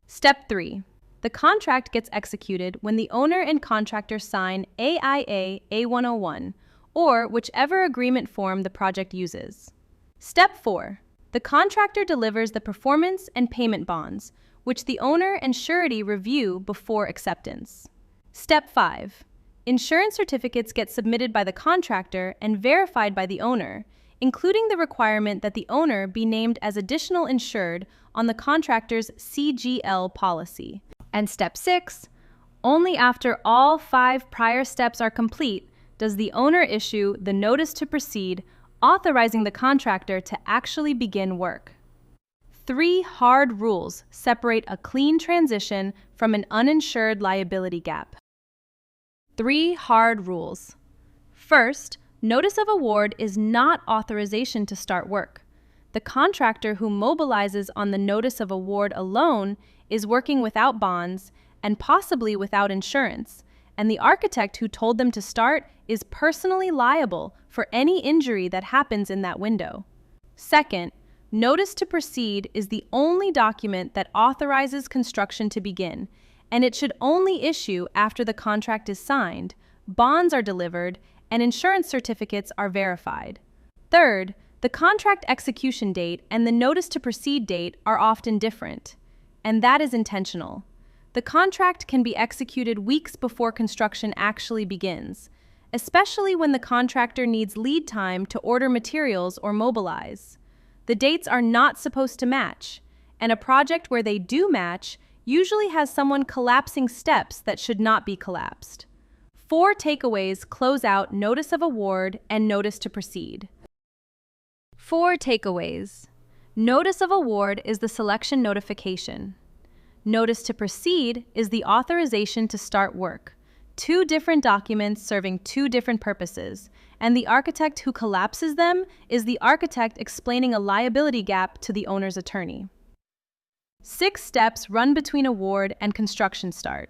Step 3. The contract gets executed when the owner and contractor sign AIA A101, or whichever agreement form the project uses. Step 4. The contractor delivers the performance and payment bonds, which the owner and surety review before acceptance. Step 5. Insurance certificates get submitted by the contractor and verified by the owner, including the requirement that the owner be named as additional insured on the contractor's CGL policy. And step 6, only after all 5 prior steps are complete does the owner issue the notice to proceed, authorizing the contractor to actually begin work. 3 hard rules separate a clean transition from an uninsured liability gap. 3 hard rules. First, notice of award is not authorization to start work. The contractor who mobilizes on the notice of award alone is working without bonds and possibly without insurance, and the architect who told them to start is personally liable for any injury that happens in that window. Second, notice to proceed is the only document that authorizes construction to begin, and it should only issue after the contract is signed, bonds are delivered, and insurance certificates are verified. Third, the contract execution date and the notice to proceed date are often different, and that is intentional. The contract can be executed weeks before construction actually begins, especially when the contractor needs lead time to order materials or mobilize. The dates are not supposed to match, and a project where they do match usually has someone collapsing steps that should not be collapsed. 4 takeaways close out notice of award and notice to proceed. 4 takeaways. Notice of award is the selection notification. Notice to proceed is the authorization to start work. 2 different documents serving 2 different purposes, and the architect who collapses them is the architect explaining a liability gap to the owner's attorney. 6 steps run between award and construction start.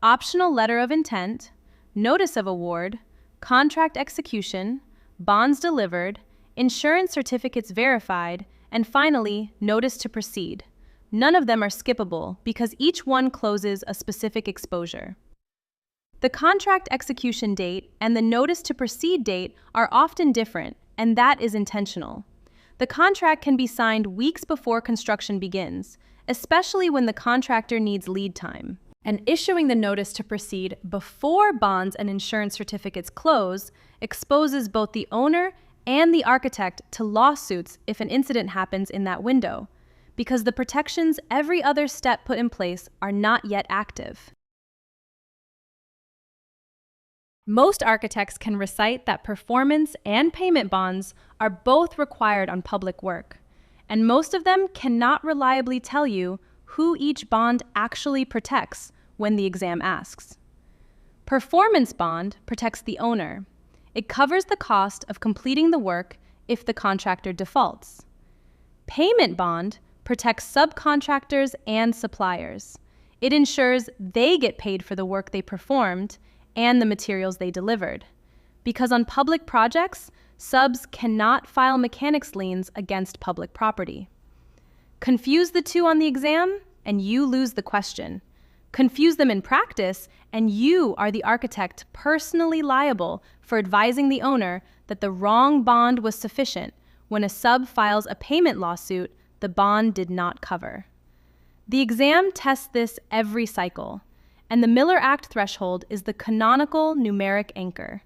Optional letter of intent, notice of award, contract execution, bonds delivered, insurance certificates verified, and finally, notice to proceed. None of them are skippable because each one closes a specific exposure. The contract execution date and the notice to proceed date are often different, and that is intentional. The contract can be signed weeks before construction begins, especially when the contractor needs lead time. And issuing the notice to proceed before bonds and insurance certificates close exposes both the owner and the architect to lawsuits if an incident happens in that window, because the protections every other step put in place are not yet active. Most architects can recite that performance and payment bonds are both required on public work, and most of them cannot reliably tell you who each bond actually protects when the exam asks. Performance bond protects the owner. It covers the cost of completing the work if the contractor defaults. Payment bond protects subcontractors and suppliers. It ensures they get paid for the work they performed and the materials they delivered. Because on public projects, subs cannot file mechanics liens against public property. Confuse the two on the exam, and you lose the question. Confuse them in practice, and you are the architect personally liable for advising the owner that the wrong bond was sufficient when a sub files a payment lawsuit the bond did not cover. The exam tests this every cycle, and the Miller Act threshold is the canonical numeric anchor.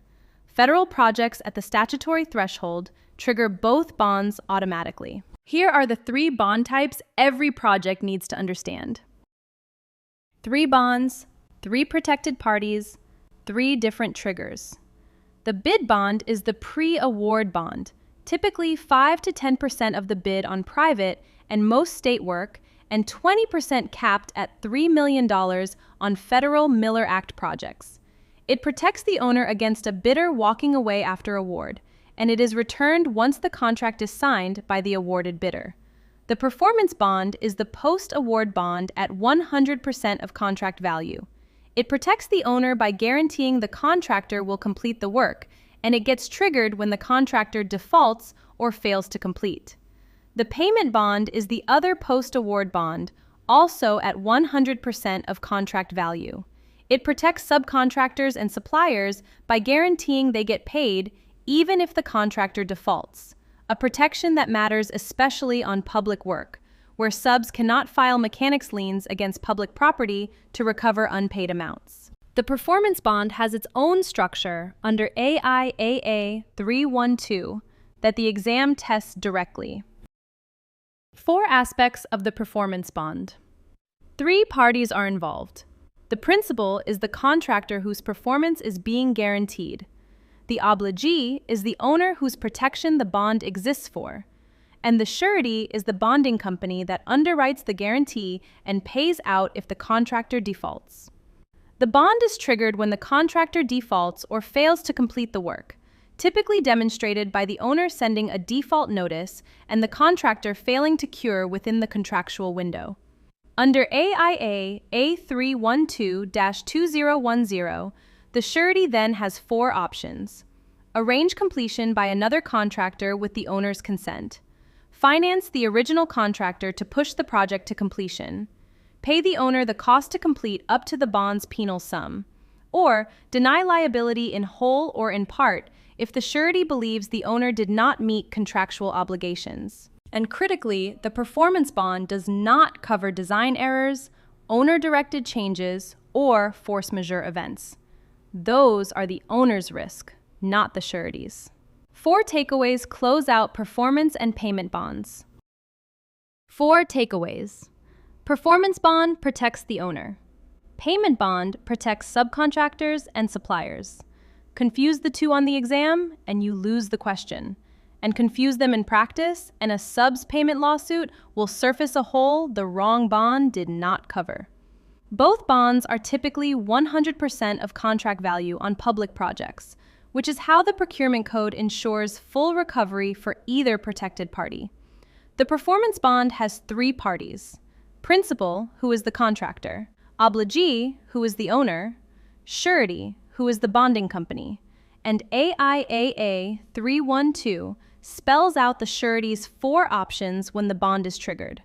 Federal projects at the statutory threshold trigger both bonds automatically. Here are the 3 bond types every project needs to understand. 3 bonds, 3 protected parties, 3 different triggers. The bid bond is the pre-award bond, typically 5 to 10% of the bid on private and most state work, and 20% capped at $3 million on federal Miller Act projects. It protects the owner against a bidder walking away after award, and it is returned once the contract is signed by the awarded bidder. The performance bond is the post-award bond at 100% of contract value. It protects the owner by guaranteeing the contractor will complete the work, and it gets triggered when the contractor defaults or fails to complete. The payment bond is the other post-award bond, also at 100% of contract value. It protects subcontractors and suppliers by guaranteeing they get paid even if the contractor defaults, a protection that matters especially on public work, where subs cannot file mechanics liens against public property to recover unpaid amounts. The performance bond has its own structure under AIAA 312 that the exam tests directly. 4 aspects of the performance bond. 3 parties are involved. The principal is the contractor whose performance is being guaranteed. The obligee is the owner whose protection the bond exists for. And the surety is the bonding company that underwrites the guarantee and pays out if the contractor defaults. The bond is triggered when the contractor defaults or fails to complete the work, typically demonstrated by the owner sending a default notice and the contractor failing to cure within the contractual window. Under AIA A312-2010, the surety then has 4 options. Arrange completion by another contractor with the owner's consent. Finance the original contractor to push the project to completion. Pay the owner the cost to complete up to the bond's penal sum. Or deny liability in whole or in part if the surety believes the owner did not meet contractual obligations. And critically, the performance bond does not cover design errors, owner-directed changes, or force majeure events. Those are the owner's risk, not the surety's. 4 takeaways close out performance and payment bonds. 4 takeaways. Performance bond protects the owner. Payment bond protects subcontractors and suppliers. Confuse the two on the exam, and you lose the question. And confuse them in practice, and a subs payment lawsuit will surface a hole the wrong bond did not cover. Both bonds are typically 100% of contract value on public projects, which is how the Procurement Code ensures full recovery for either protected party. The performance bond has 3 parties: principal, who is the contractor; obligee, who is the owner; surety, who is the bonding company. And AIAA 312 spells out the surety's 4 options when the bond is triggered.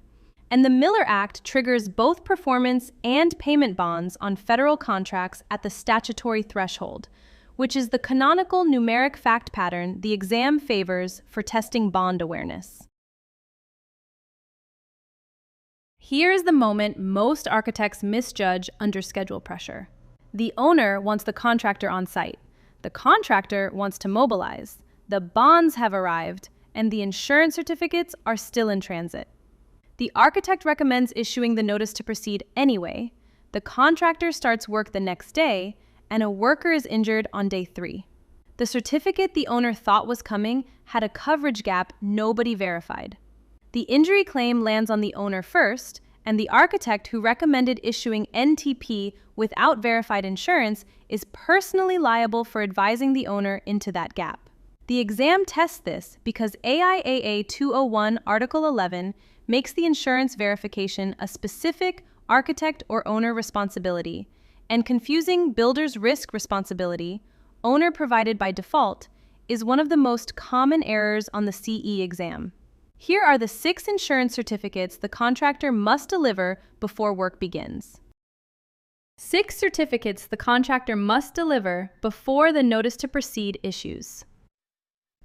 And the Miller Act triggers both performance and payment bonds on federal contracts at the statutory threshold, which is the canonical numeric fact pattern the exam favors for testing bond awareness. Here's the moment most architects misjudge under schedule pressure. The owner wants the contractor on site. The contractor wants to mobilize. The bonds have arrived, and the insurance certificates are still in transit. The architect recommends issuing the notice to proceed anyway. The contractor starts work the next day, and a worker is injured on day 3. The certificate the owner thought was coming had a coverage gap nobody verified. The injury claim lands on the owner first, and the architect who recommended issuing NTP without verified insurance is personally liable for advising the owner into that gap. The exam tests this because AIAA 201 Article 11 makes the insurance verification a specific architect or owner responsibility, and confusing builder's risk responsibility, owner provided by default, is one of the most common errors on the CE exam. Here are the 6 insurance certificates the contractor must deliver before work begins. 6 certificates the contractor must deliver before the notice to proceed issues.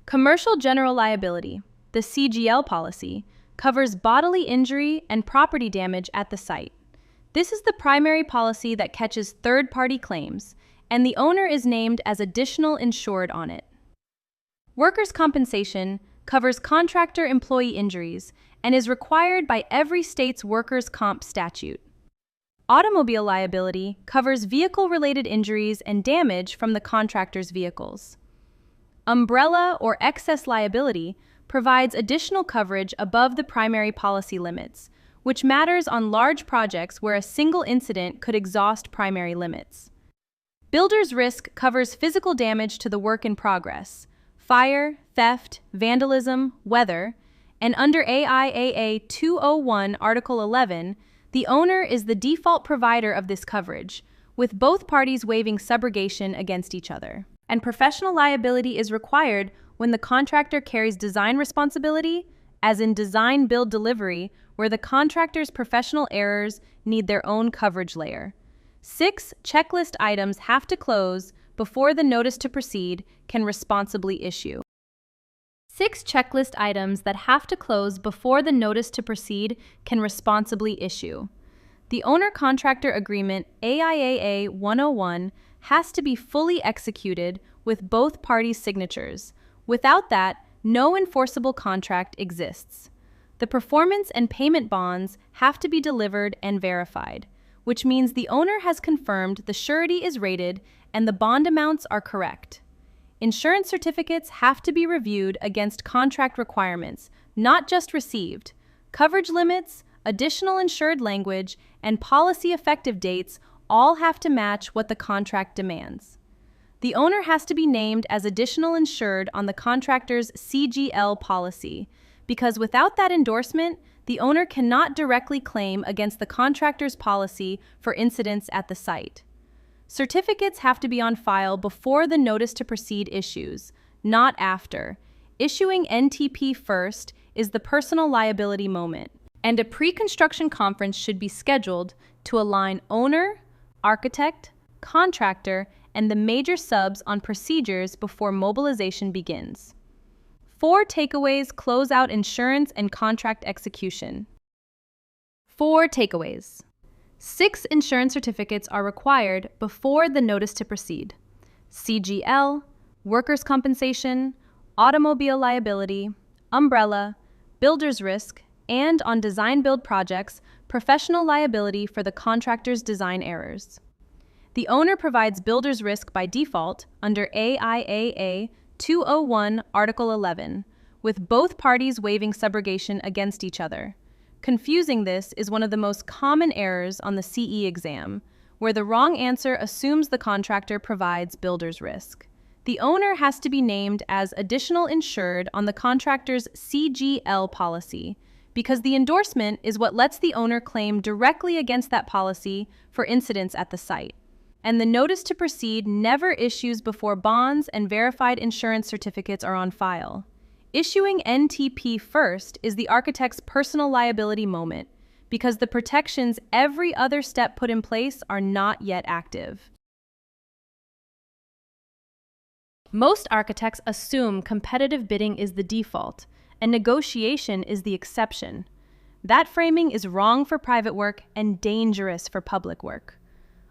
Commercial General Liability, the CGL policy, covers bodily injury and property damage at the site. This is the primary policy that catches third-party claims, and the owner is named as additional insured on it. Workers' compensation covers contractor-employee injuries and is required by every state's workers' comp statute. Automobile liability covers vehicle-related injuries and damage from the contractor's vehicles. Umbrella or excess liability provides additional coverage above the primary policy limits, which matters on large projects where a single incident could exhaust primary limits. Builder's risk covers physical damage to the work in progress, fire, theft, vandalism, weather, and under AIAA 201 Article 11, the owner is the default provider of this coverage, with both parties waiving subrogation against each other. And professional liability is required when the contractor carries design responsibility, as in design build delivery, where the contractor's professional errors need their own coverage layer. 6 checklist items have to close before the notice to proceed can responsibly issue. 6 checklist items that have to close before the notice to proceed can responsibly issue. The owner-contractor agreement AIAA 101 has to be fully executed with both parties' signatures. Without that, no enforceable contract exists. The performance and payment bonds have to be delivered and verified, which means the owner has confirmed the surety is rated and the bond amounts are correct. Insurance certificates have to be reviewed against contract requirements, not just received. Coverage limits, additional insured language, and policy effective dates all have to match what the contract demands. The owner has to be named as additional insured on the contractor's CGL policy, because without that endorsement, the owner cannot directly claim against the contractor's policy for incidents at the site. Certificates have to be on file before the notice to proceed issues, not after. Issuing NTP first is the personal liability moment, and a pre-construction conference should be scheduled to align owner, architect, contractor, and the major subs on procedures before mobilization begins. 4 takeaways close out insurance and contract execution. 4 takeaways. 6 insurance certificates are required before the notice to proceed: CGL, workers' compensation, automobile liability, umbrella, builder's risk, and on design-build projects, professional liability for the contractor's design errors. The owner provides builder's risk by default under AIAA 201 Article 11, with both parties waiving subrogation against each other. Confusing this is one of the most common errors on the CE exam, where the wrong answer assumes the contractor provides builder's risk. The owner has to be named as additional insured on the contractor's CGL policy, because the endorsement is what lets the owner claim directly against that policy for incidents at the site. And the notice to proceed never issues before bonds and verified insurance certificates are on file. Issuing NTP first is the architect's personal liability moment, because the protections every other step put in place are not yet active. Most architects assume competitive bidding is the default, and negotiation is the exception. That framing is wrong for private work and dangerous for public work.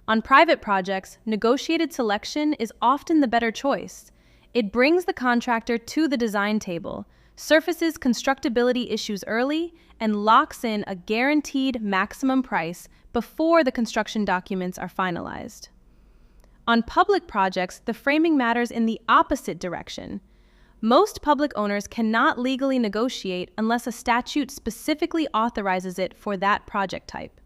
On private projects, negotiated selection is often the better choice. It brings the contractor to the design table, surfaces constructability issues early, and locks in a guaranteed maximum price before the construction documents are finalized. On public projects, the framing matters in the opposite direction. Most public owners cannot legally negotiate unless a statute specifically authorizes it for that project type.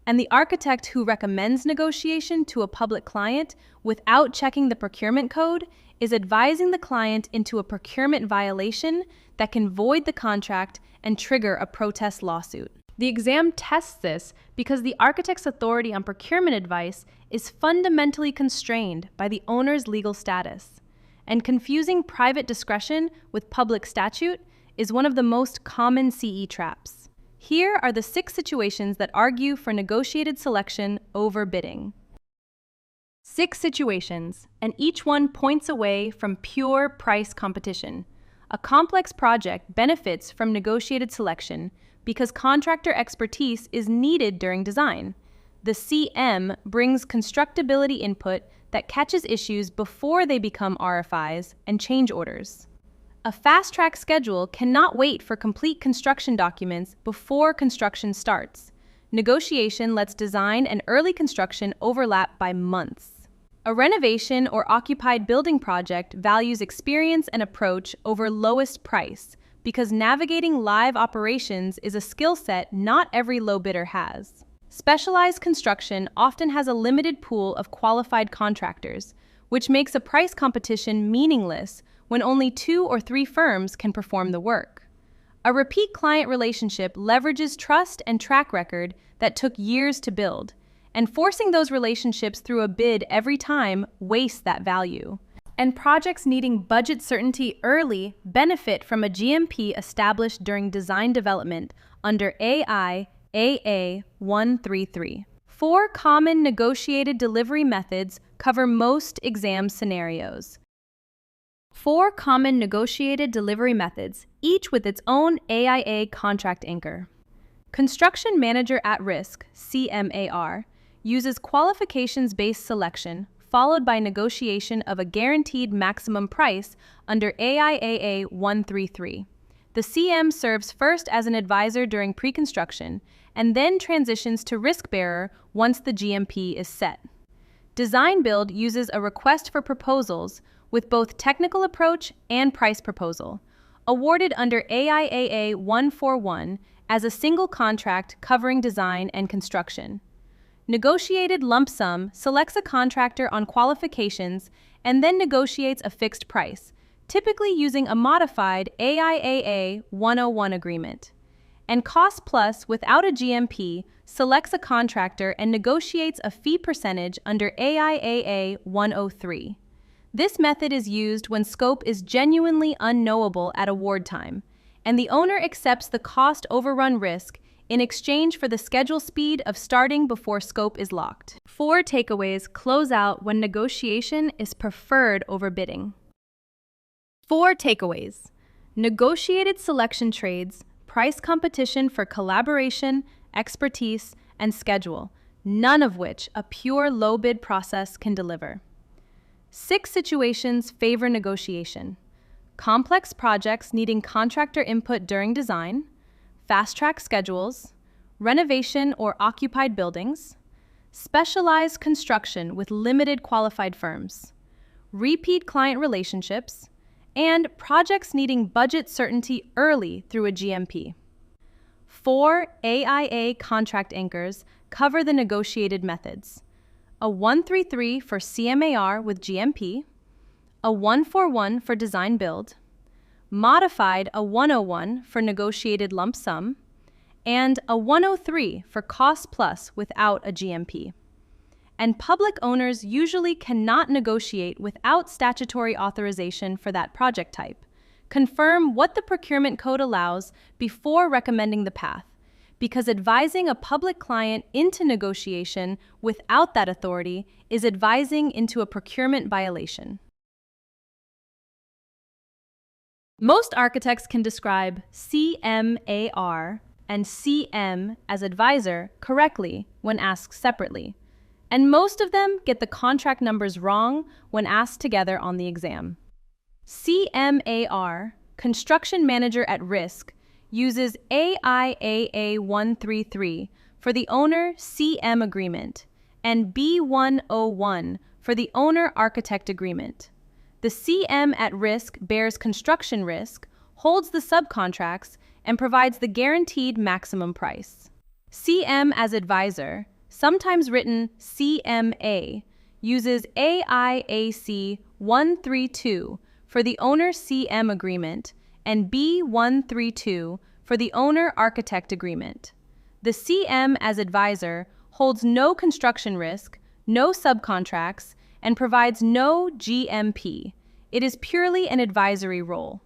And the architect who recommends negotiation to a public client without checking the procurement code is advising the client into a procurement violation that can void the contract and trigger a protest lawsuit. The exam tests this because the architect's authority on procurement advice is fundamentally constrained by the owner's legal status. And confusing private discretion with public statute is one of the most common CE traps. Here are the 6 situations that argue for negotiated selection over bidding. 6 situations, and each one points away from pure price competition. A complex project benefits from negotiated selection because contractor expertise is needed during design. The CM brings constructability input that catches issues before they become RFIs and change orders. A fast-track schedule cannot wait for complete construction documents before construction starts. Negotiation lets design and early construction overlap by months. A renovation or occupied building project values experience and approach over lowest price because navigating live operations is a skill set not every low bidder has. Specialized construction often has a limited pool of qualified contractors, which makes a price competition meaningless when only 2 or 3 firms can perform the work. A repeat client relationship leverages trust and track record that took years to build, and forcing those relationships through a bid every time wastes that value. And projects needing budget certainty early benefit from a GMP established during design development under AIAA 133. 4 common negotiated delivery methods cover most exam scenarios. 4 common negotiated delivery methods, each with its own AIA contract anchor. Construction Manager at Risk, CMAR, uses qualifications-based selection followed by negotiation of a guaranteed maximum price under AIAA 133. The CM serves first as an advisor during pre-construction and then transitions to risk bearer once the GMP is set. Design Build uses a request for proposals with both technical approach and price proposal, awarded under AIAA 141 as a single contract covering design and construction. Negotiated lump sum selects a contractor on qualifications and then negotiates a fixed price, typically using a modified AIAA 101 agreement. And Cost Plus without a GMP selects a contractor and negotiates a fee percentage under AIAA 103. This method is used when scope is genuinely unknowable at award time, and the owner accepts the cost overrun risk in exchange for the schedule speed of starting before scope is locked. 4 takeaways close out when negotiation is preferred over bidding. 4 takeaways. Negotiated selection trades, price competition for collaboration, expertise, and schedule, none of which a pure low bid process can deliver. 6 situations favor negotiation. Complex projects needing contractor input during design, fast-track schedules, renovation or occupied buildings, specialized construction with limited qualified firms, repeat client relationships, and projects needing budget certainty early through a GMP. 4 AIA contract anchors cover the negotiated methods: a 133 for CMAR with GMP, a 141 for design build, modified a 101 for negotiated lump sum, and a 103 for cost plus without a GMP. And public owners usually cannot negotiate without statutory authorization for that project type. Confirm what the procurement code allows before recommending the path, because advising a public client into negotiation without that authority is advising into a procurement violation. Most architects can describe CMAR and CM as advisor correctly when asked separately, and most of them get the contract numbers wrong when asked together on the exam. CMAR, Construction Manager at Risk, uses AIAA 133 for the owner CM agreement and B101 for the owner architect agreement. The CM at risk bears construction risk, holds the subcontracts, and provides the guaranteed maximum price. CM as advisor, sometimes written CMA, uses AIAC 132 for the owner CM agreement and B132 for the owner-architect agreement. The CM as advisor holds no construction risk, no subcontracts, and provides no GMP. It is purely an advisory role.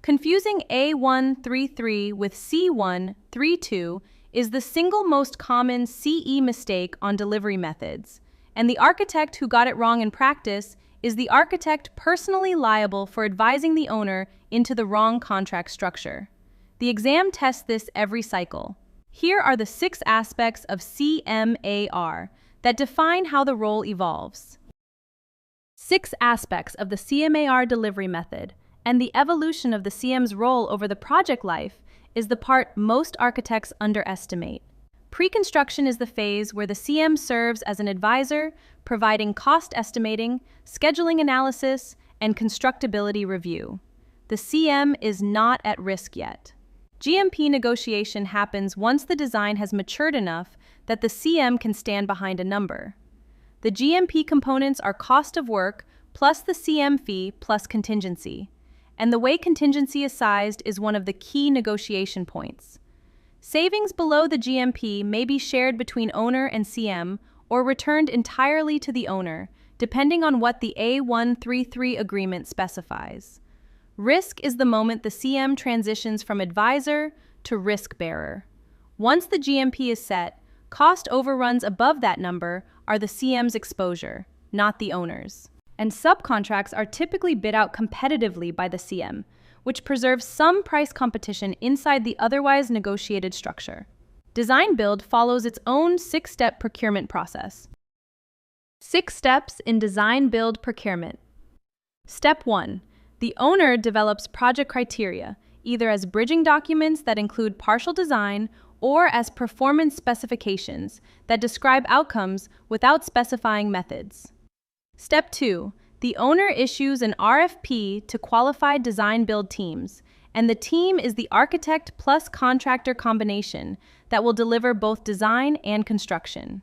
Confusing A133 with C132 is the single most common CE mistake on delivery methods, and the architect who got it wrong in practice is the architect personally liable for advising the owner into the wrong contract structure. The exam tests this every cycle. Here are the 6 aspects of CMAR that define how the role evolves. 6 aspects of the CMAR delivery method and the evolution of the CM's role over the project life is the part most architects underestimate. Pre-construction is the phase where the CM serves as an advisor, providing cost estimating, scheduling analysis, and constructability review. The CM is not at risk yet. GMP negotiation happens once the design has matured enough that the CM can stand behind a number. The GMP components are cost of work plus the CM fee plus contingency, and the way contingency is sized is one of the key negotiation points. Savings below the GMP may be shared between owner and CM or returned entirely to the owner, depending on what the A133 agreement specifies. Risk is the moment the CM transitions from advisor to risk bearer. Once the GMP is set, cost overruns above that number are the CM's exposure, not the owner's. And subcontracts are typically bid out competitively by the CM, which preserves some price competition inside the otherwise negotiated structure. Design build follows its own 6-step procurement process. 6 steps in design build procurement. Step 1. The owner develops project criteria, either as bridging documents that include partial design or as performance specifications that describe outcomes without specifying methods. Step 2. The owner issues an RFP to qualified design-build teams, and the team is the architect plus contractor combination that will deliver both design and construction.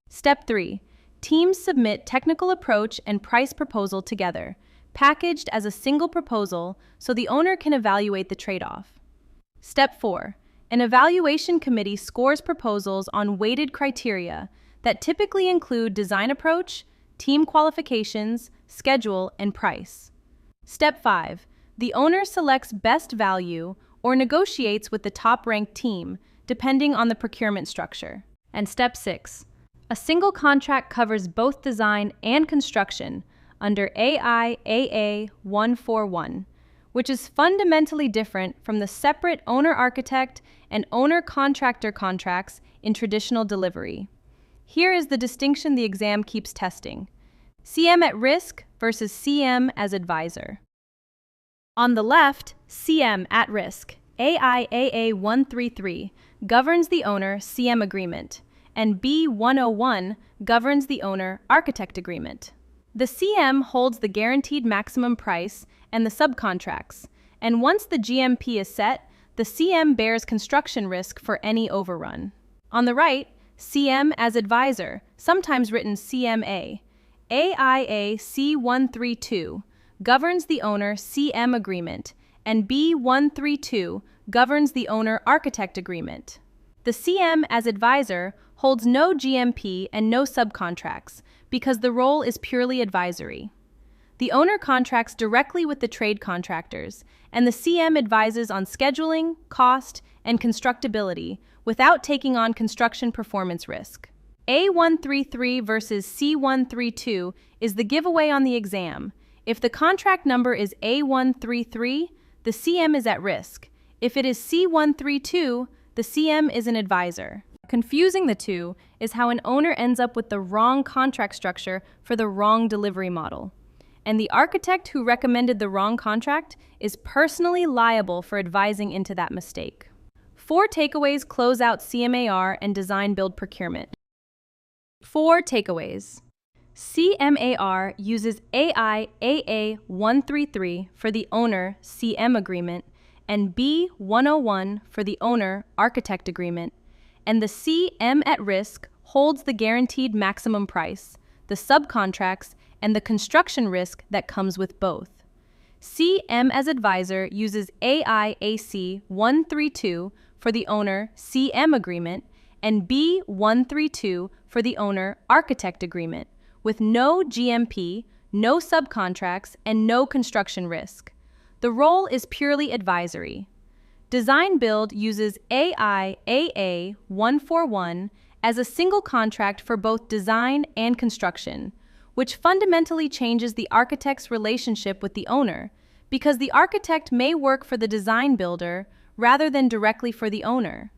Step 3. Teams submit technical approach and price proposal together, packaged as a single proposal so the owner can evaluate the trade-off. Step 4. An evaluation committee scores proposals on weighted criteria that typically include design approach, team qualifications, schedule, and price. Step 5. The owner selects best value or negotiates with the top-ranked team, depending on the procurement structure. And Step 6. A single contract covers both design and construction under AIAA 141, which is fundamentally different from the separate owner-architect and owner-contractor contracts in traditional delivery. Here is the distinction the exam keeps testing: CM at risk versus CM as advisor. On the left, CM at risk, AIAA 133, governs the owner-CM agreement, and B101 governs the owner-architect agreement. The CM holds the guaranteed maximum price and the subcontracts, and once the GMP is set, the CM bears construction risk for any overrun. On the right, CM as advisor, sometimes written CMA, AIA C132, governs the owner-CM agreement, and B132 governs the owner-architect agreement. The CM as advisor holds no GMP and no subcontracts because the role is purely advisory. The owner contracts directly with the trade contractors, and the CM advises on scheduling, cost, and constructability without taking on construction performance risk. A133 versus C132 is the giveaway on the exam. If the contract number is A133, the CM is at risk. If it is C132, the CM is an advisor. Confusing the two is how an owner ends up with the wrong contract structure for the wrong delivery model. And the architect who recommended the wrong contract is personally liable for advising into that mistake. 4 takeaways close out CMAR and design build procurement. 4 takeaways. CMAR uses AIAA 133 for the owner CM agreement and B101 for the owner architect agreement, and the CM at risk holds the guaranteed maximum price, the subcontracts, and the construction risk that comes with both. CM as advisor uses AIAC 132 for the owner CM agreement and B132 for the owner architect agreement, with no GMP, no subcontracts, and no construction risk. The role is purely advisory. Design Build uses AIAA 141 as a single contract for both design and construction, which fundamentally changes the architect's relationship with the owner, because the architect may work for the design builder rather than directly for the owner.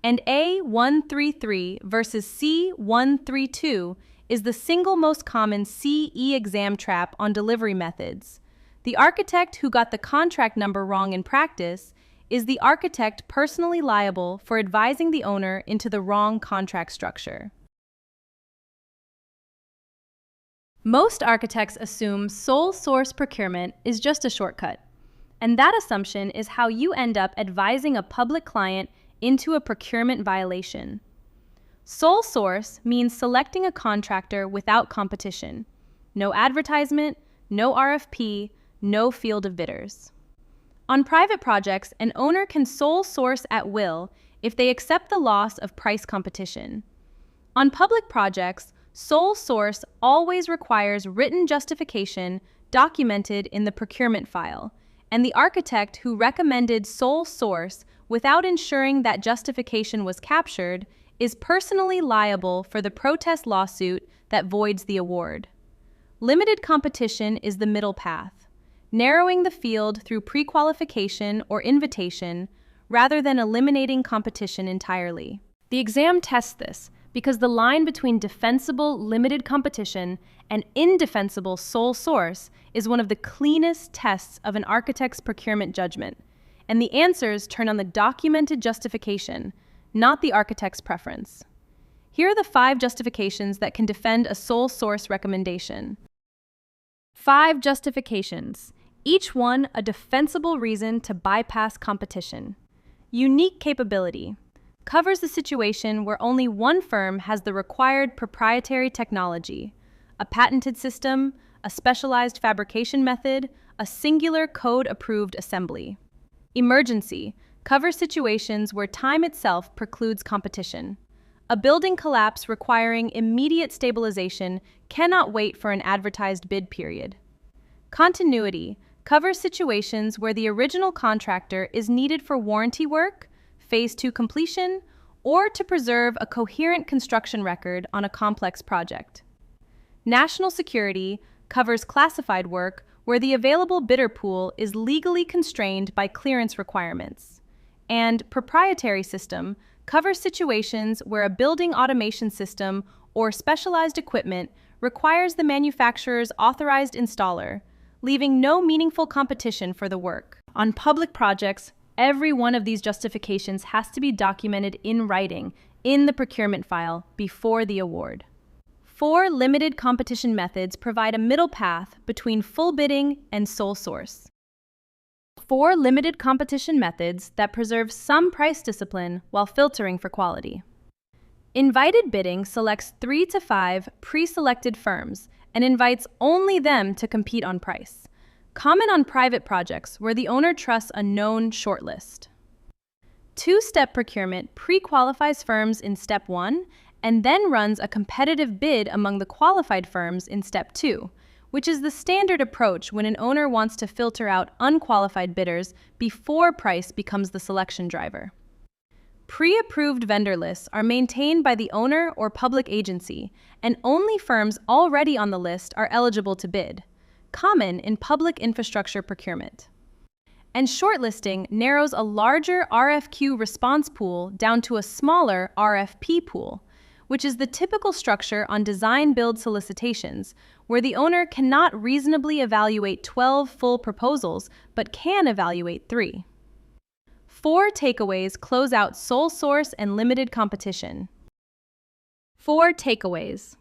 And A133 versus C132 is the single most common CE exam trap on delivery methods. The architect who got the contract number wrong in practice is the architect personally liable for advising the owner into the wrong contract structure. Most architects assume sole source procurement is just a shortcut, and that assumption is how you end up advising a public client into a procurement violation. Sole source means selecting a contractor without competition. No advertisement, no RFP, no field of bidders. On private projects, an owner can sole source at will if they accept the loss of price competition. On public projects, sole source always requires written justification documented in the procurement file, and the architect who recommended sole source without ensuring that justification was captured is personally liable for the protest lawsuit that voids the award. Limited competition is the middle path, narrowing the field through prequalification or invitation rather than eliminating competition entirely. The exam tests this because the line between defensible limited competition and indefensible sole source is one of the cleanest tests of an architect's procurement judgment, and the answers turn on the documented justification, not the architect's preference. Here are the 5 justifications that can defend a sole source recommendation. 5 justifications, each one a defensible reason to bypass competition. Unique capability. Covers the situation where only one firm has the required proprietary technology, a patented system, a specialized fabrication method, a singular code-approved assembly. Emergency. Covers situations where time itself precludes competition. A building collapse requiring immediate stabilization cannot wait for an advertised bid period. Continuity. Covers situations where the original contractor is needed for warranty work, Phase 2 completion, or to preserve a coherent construction record on a complex project. National security covers classified work where the available bidder pool is legally constrained by clearance requirements. And proprietary system covers situations where a building automation system or specialized equipment requires the manufacturer's authorized installer, leaving no meaningful competition for the work. On public projects, every one of these justifications has to be documented in writing in the procurement file before the award. 4 limited competition methods provide a middle path between full bidding and sole source. 4 limited competition methods that preserve some price discipline while filtering for quality. Invited bidding selects 3 to 5 pre-selected firms and invites only them to compete on price. Common on private projects where the owner trusts a known shortlist. 2-step procurement pre-qualifies firms in Step 1 and then runs a competitive bid among the qualified firms in Step 2, which is the standard approach when an owner wants to filter out unqualified bidders before price becomes the selection driver. Pre-approved vendor lists are maintained by the owner or public agency, and only firms already on the list are eligible to bid, common in public infrastructure procurement. And shortlisting narrows a larger RFQ response pool down to a smaller RFP pool, which is the typical structure on design-build solicitations, where the owner cannot reasonably evaluate 12 full proposals, but can evaluate 3. 4 takeaways close out sole source and limited competition. 4 takeaways.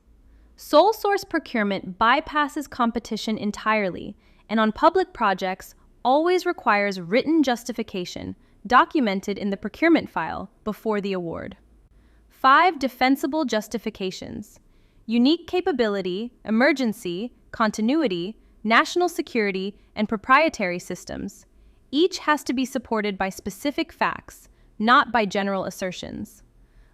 Sole source procurement bypasses competition entirely, and on public projects always requires written justification documented in the procurement file before the award. 5 defensible justifications: unique capability, emergency, continuity, national security, and proprietary systems. Each has to be supported by specific facts, not by general assertions.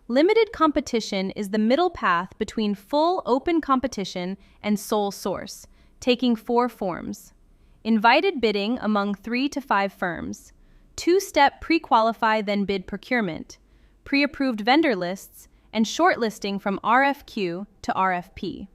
Limited competition is the middle path between full open competition and sole source, taking 4 forms: invited bidding among 3 to 5 firms, 2-step pre-qualify then bid procurement, pre-approved vendor lists, and shortlisting from RFQ to RFP.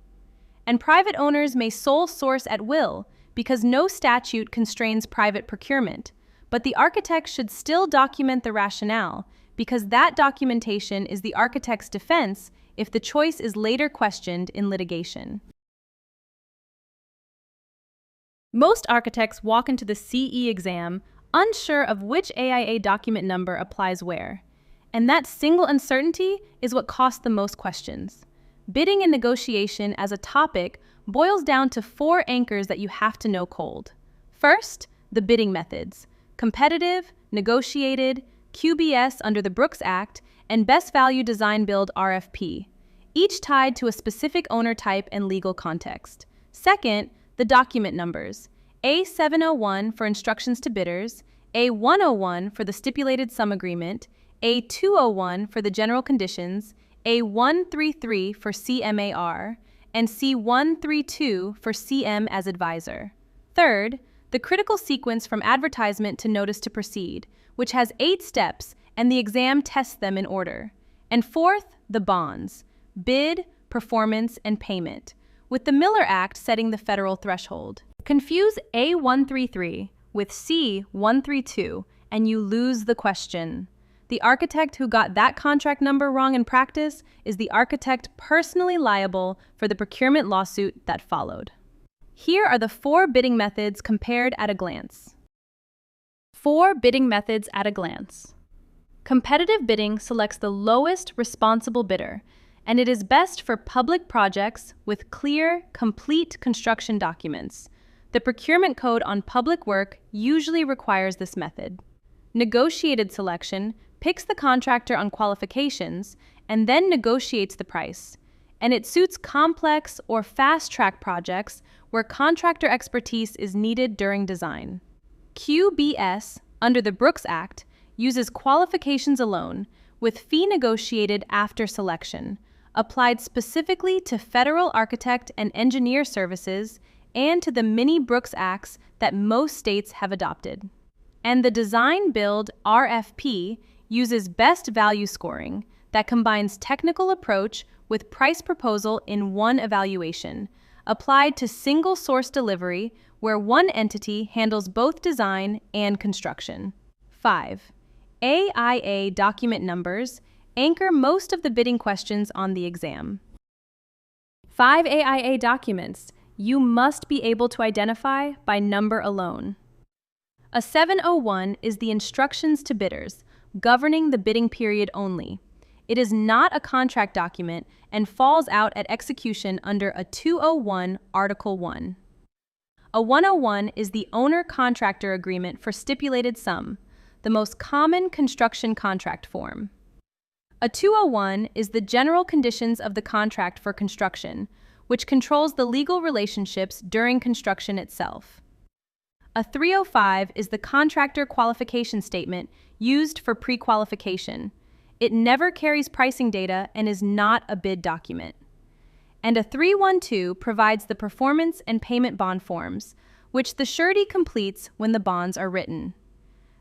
And private owners may sole source at will because no statute constrains private procurement, but the architect should still document the rationale because that documentation is the architect's defense if the choice is later questioned in litigation. Most architects walk into the CE exam unsure of which AIA document number applies where, and that single uncertainty is what costs the most questions. Bidding and negotiation as a topic boils down to 4 anchors that you have to know cold. First, the bidding methods: competitive, negotiated, QBS under the Brooks Act, and Best Value Design Build RFP, each tied to a specific owner type and legal context. Second, the document numbers: A701 for instructions to bidders, A101 for the stipulated sum agreement, A201 for the general conditions, A133 for CMAR, and C132 for CM as advisor. Third, the critical sequence from advertisement to notice to proceed, which has 8 steps, and the exam tests them in order. And fourth, the bonds: bid, performance, and payment, with the Miller Act setting the federal threshold. Confuse A133 with C132, and you lose the question. The architect who got that contract number wrong in practice is the architect personally liable for the procurement lawsuit that followed. Here are the 4 bidding methods compared at a glance. 4 bidding methods at a glance. Competitive bidding selects the lowest responsible bidder, and it is best for public projects with clear, complete construction documents. The procurement code on public work usually requires this method. Negotiated selection picks the contractor on qualifications and then negotiates the price, and it suits complex or fast-track projects where contractor expertise is needed during design. QBS, under the Brooks Act, uses qualifications alone, with fee negotiated after selection, applied specifically to federal architect and engineer services and to the mini Brooks Acts that most states have adopted. And the Design Build RFP uses best value scoring that combines technical approach with price proposal in one evaluation, applied to single source delivery where one entity handles both design and construction. 5. AIA document numbers anchor most of the bidding questions on the exam. 5 AIA documents you must be able to identify by number alone. A 701 is the instructions to bidders, governing the bidding period only. It is not a contract document and falls out at execution under a 201 Article 1. A 101 is the owner-contractor agreement for stipulated sum, the most common construction contract form. A 201 is the general conditions of the contract for construction, which controls the legal relationships during construction itself. A 305 is the contractor qualification statement used for pre-qualification. It never carries pricing data and is not a bid document. And a 312 provides the performance and payment bond forms, which the surety completes when the bonds are written.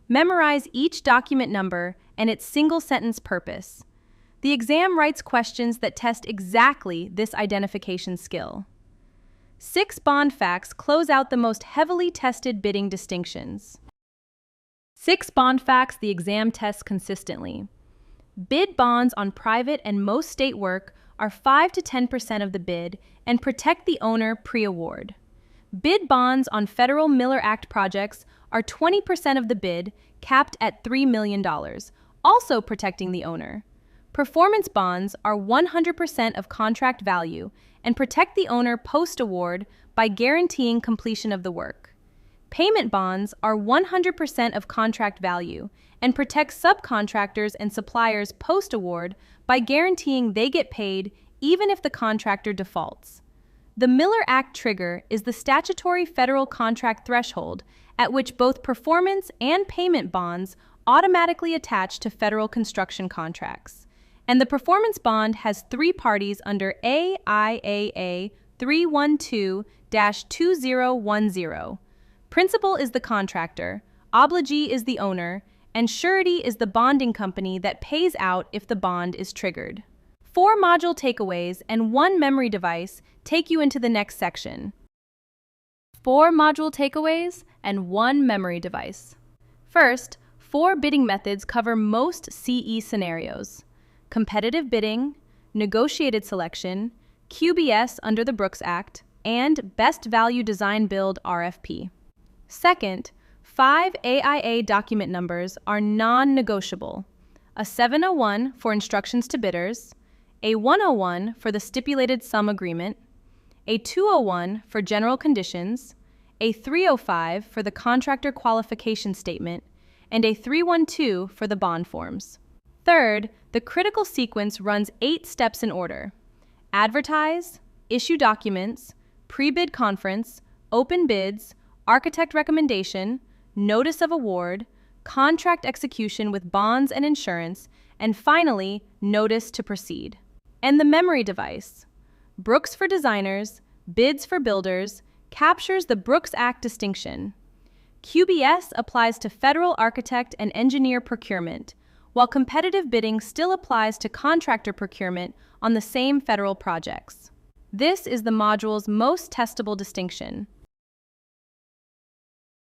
Memorize each document number and its single-sentence purpose. The exam writes questions that test exactly this identification skill. 6 bond facts close out the most heavily tested bidding distinctions. 6 bond facts the exam tests consistently. Bid bonds on private and most state work are 5 to 10% of the bid and protect the owner pre-award. Bid bonds on federal Miller Act projects are 20% of the bid, capped at $3 million, also protecting the owner. Performance bonds are 100% of contract value and protect the owner post-award by guaranteeing completion of the work. Payment bonds are 100% of contract value and protect subcontractors and suppliers post-award by guaranteeing they get paid even if the contractor defaults. The Miller Act trigger is the statutory federal contract threshold at which both performance and payment bonds automatically attach to federal construction contracts. And the performance bond has three parties under AIAA 312-2010. Principal is the contractor, obligee is the owner, and surety is the bonding company that pays out if the bond is triggered. 4 module takeaways and 1 memory device take you into the next section. 4 module takeaways and 1 memory device. First, 4 bidding methods cover most CE scenarios: competitive bidding, negotiated selection, QBS under the Brooks Act, and Best Value Design Build RFP. Second, 5 AIA document numbers are non-negotiable: a 701 for instructions to bidders, a 101 for the stipulated sum agreement, a 201 for general conditions, a 305 for the contractor qualification statement, and a 312 for the bond forms. Third, the critical sequence runs 8 steps in order: advertise, issue documents, pre-bid conference, open bids, architect recommendation, notice of award, contract execution with bonds and insurance, and finally, notice to proceed. And the memory device, Brooks for designers, bids for builders, captures the Brooks Act distinction. QBS applies to federal architect and engineer procurement, while competitive bidding still applies to contractor procurement on the same federal projects. This is the module's most testable distinction.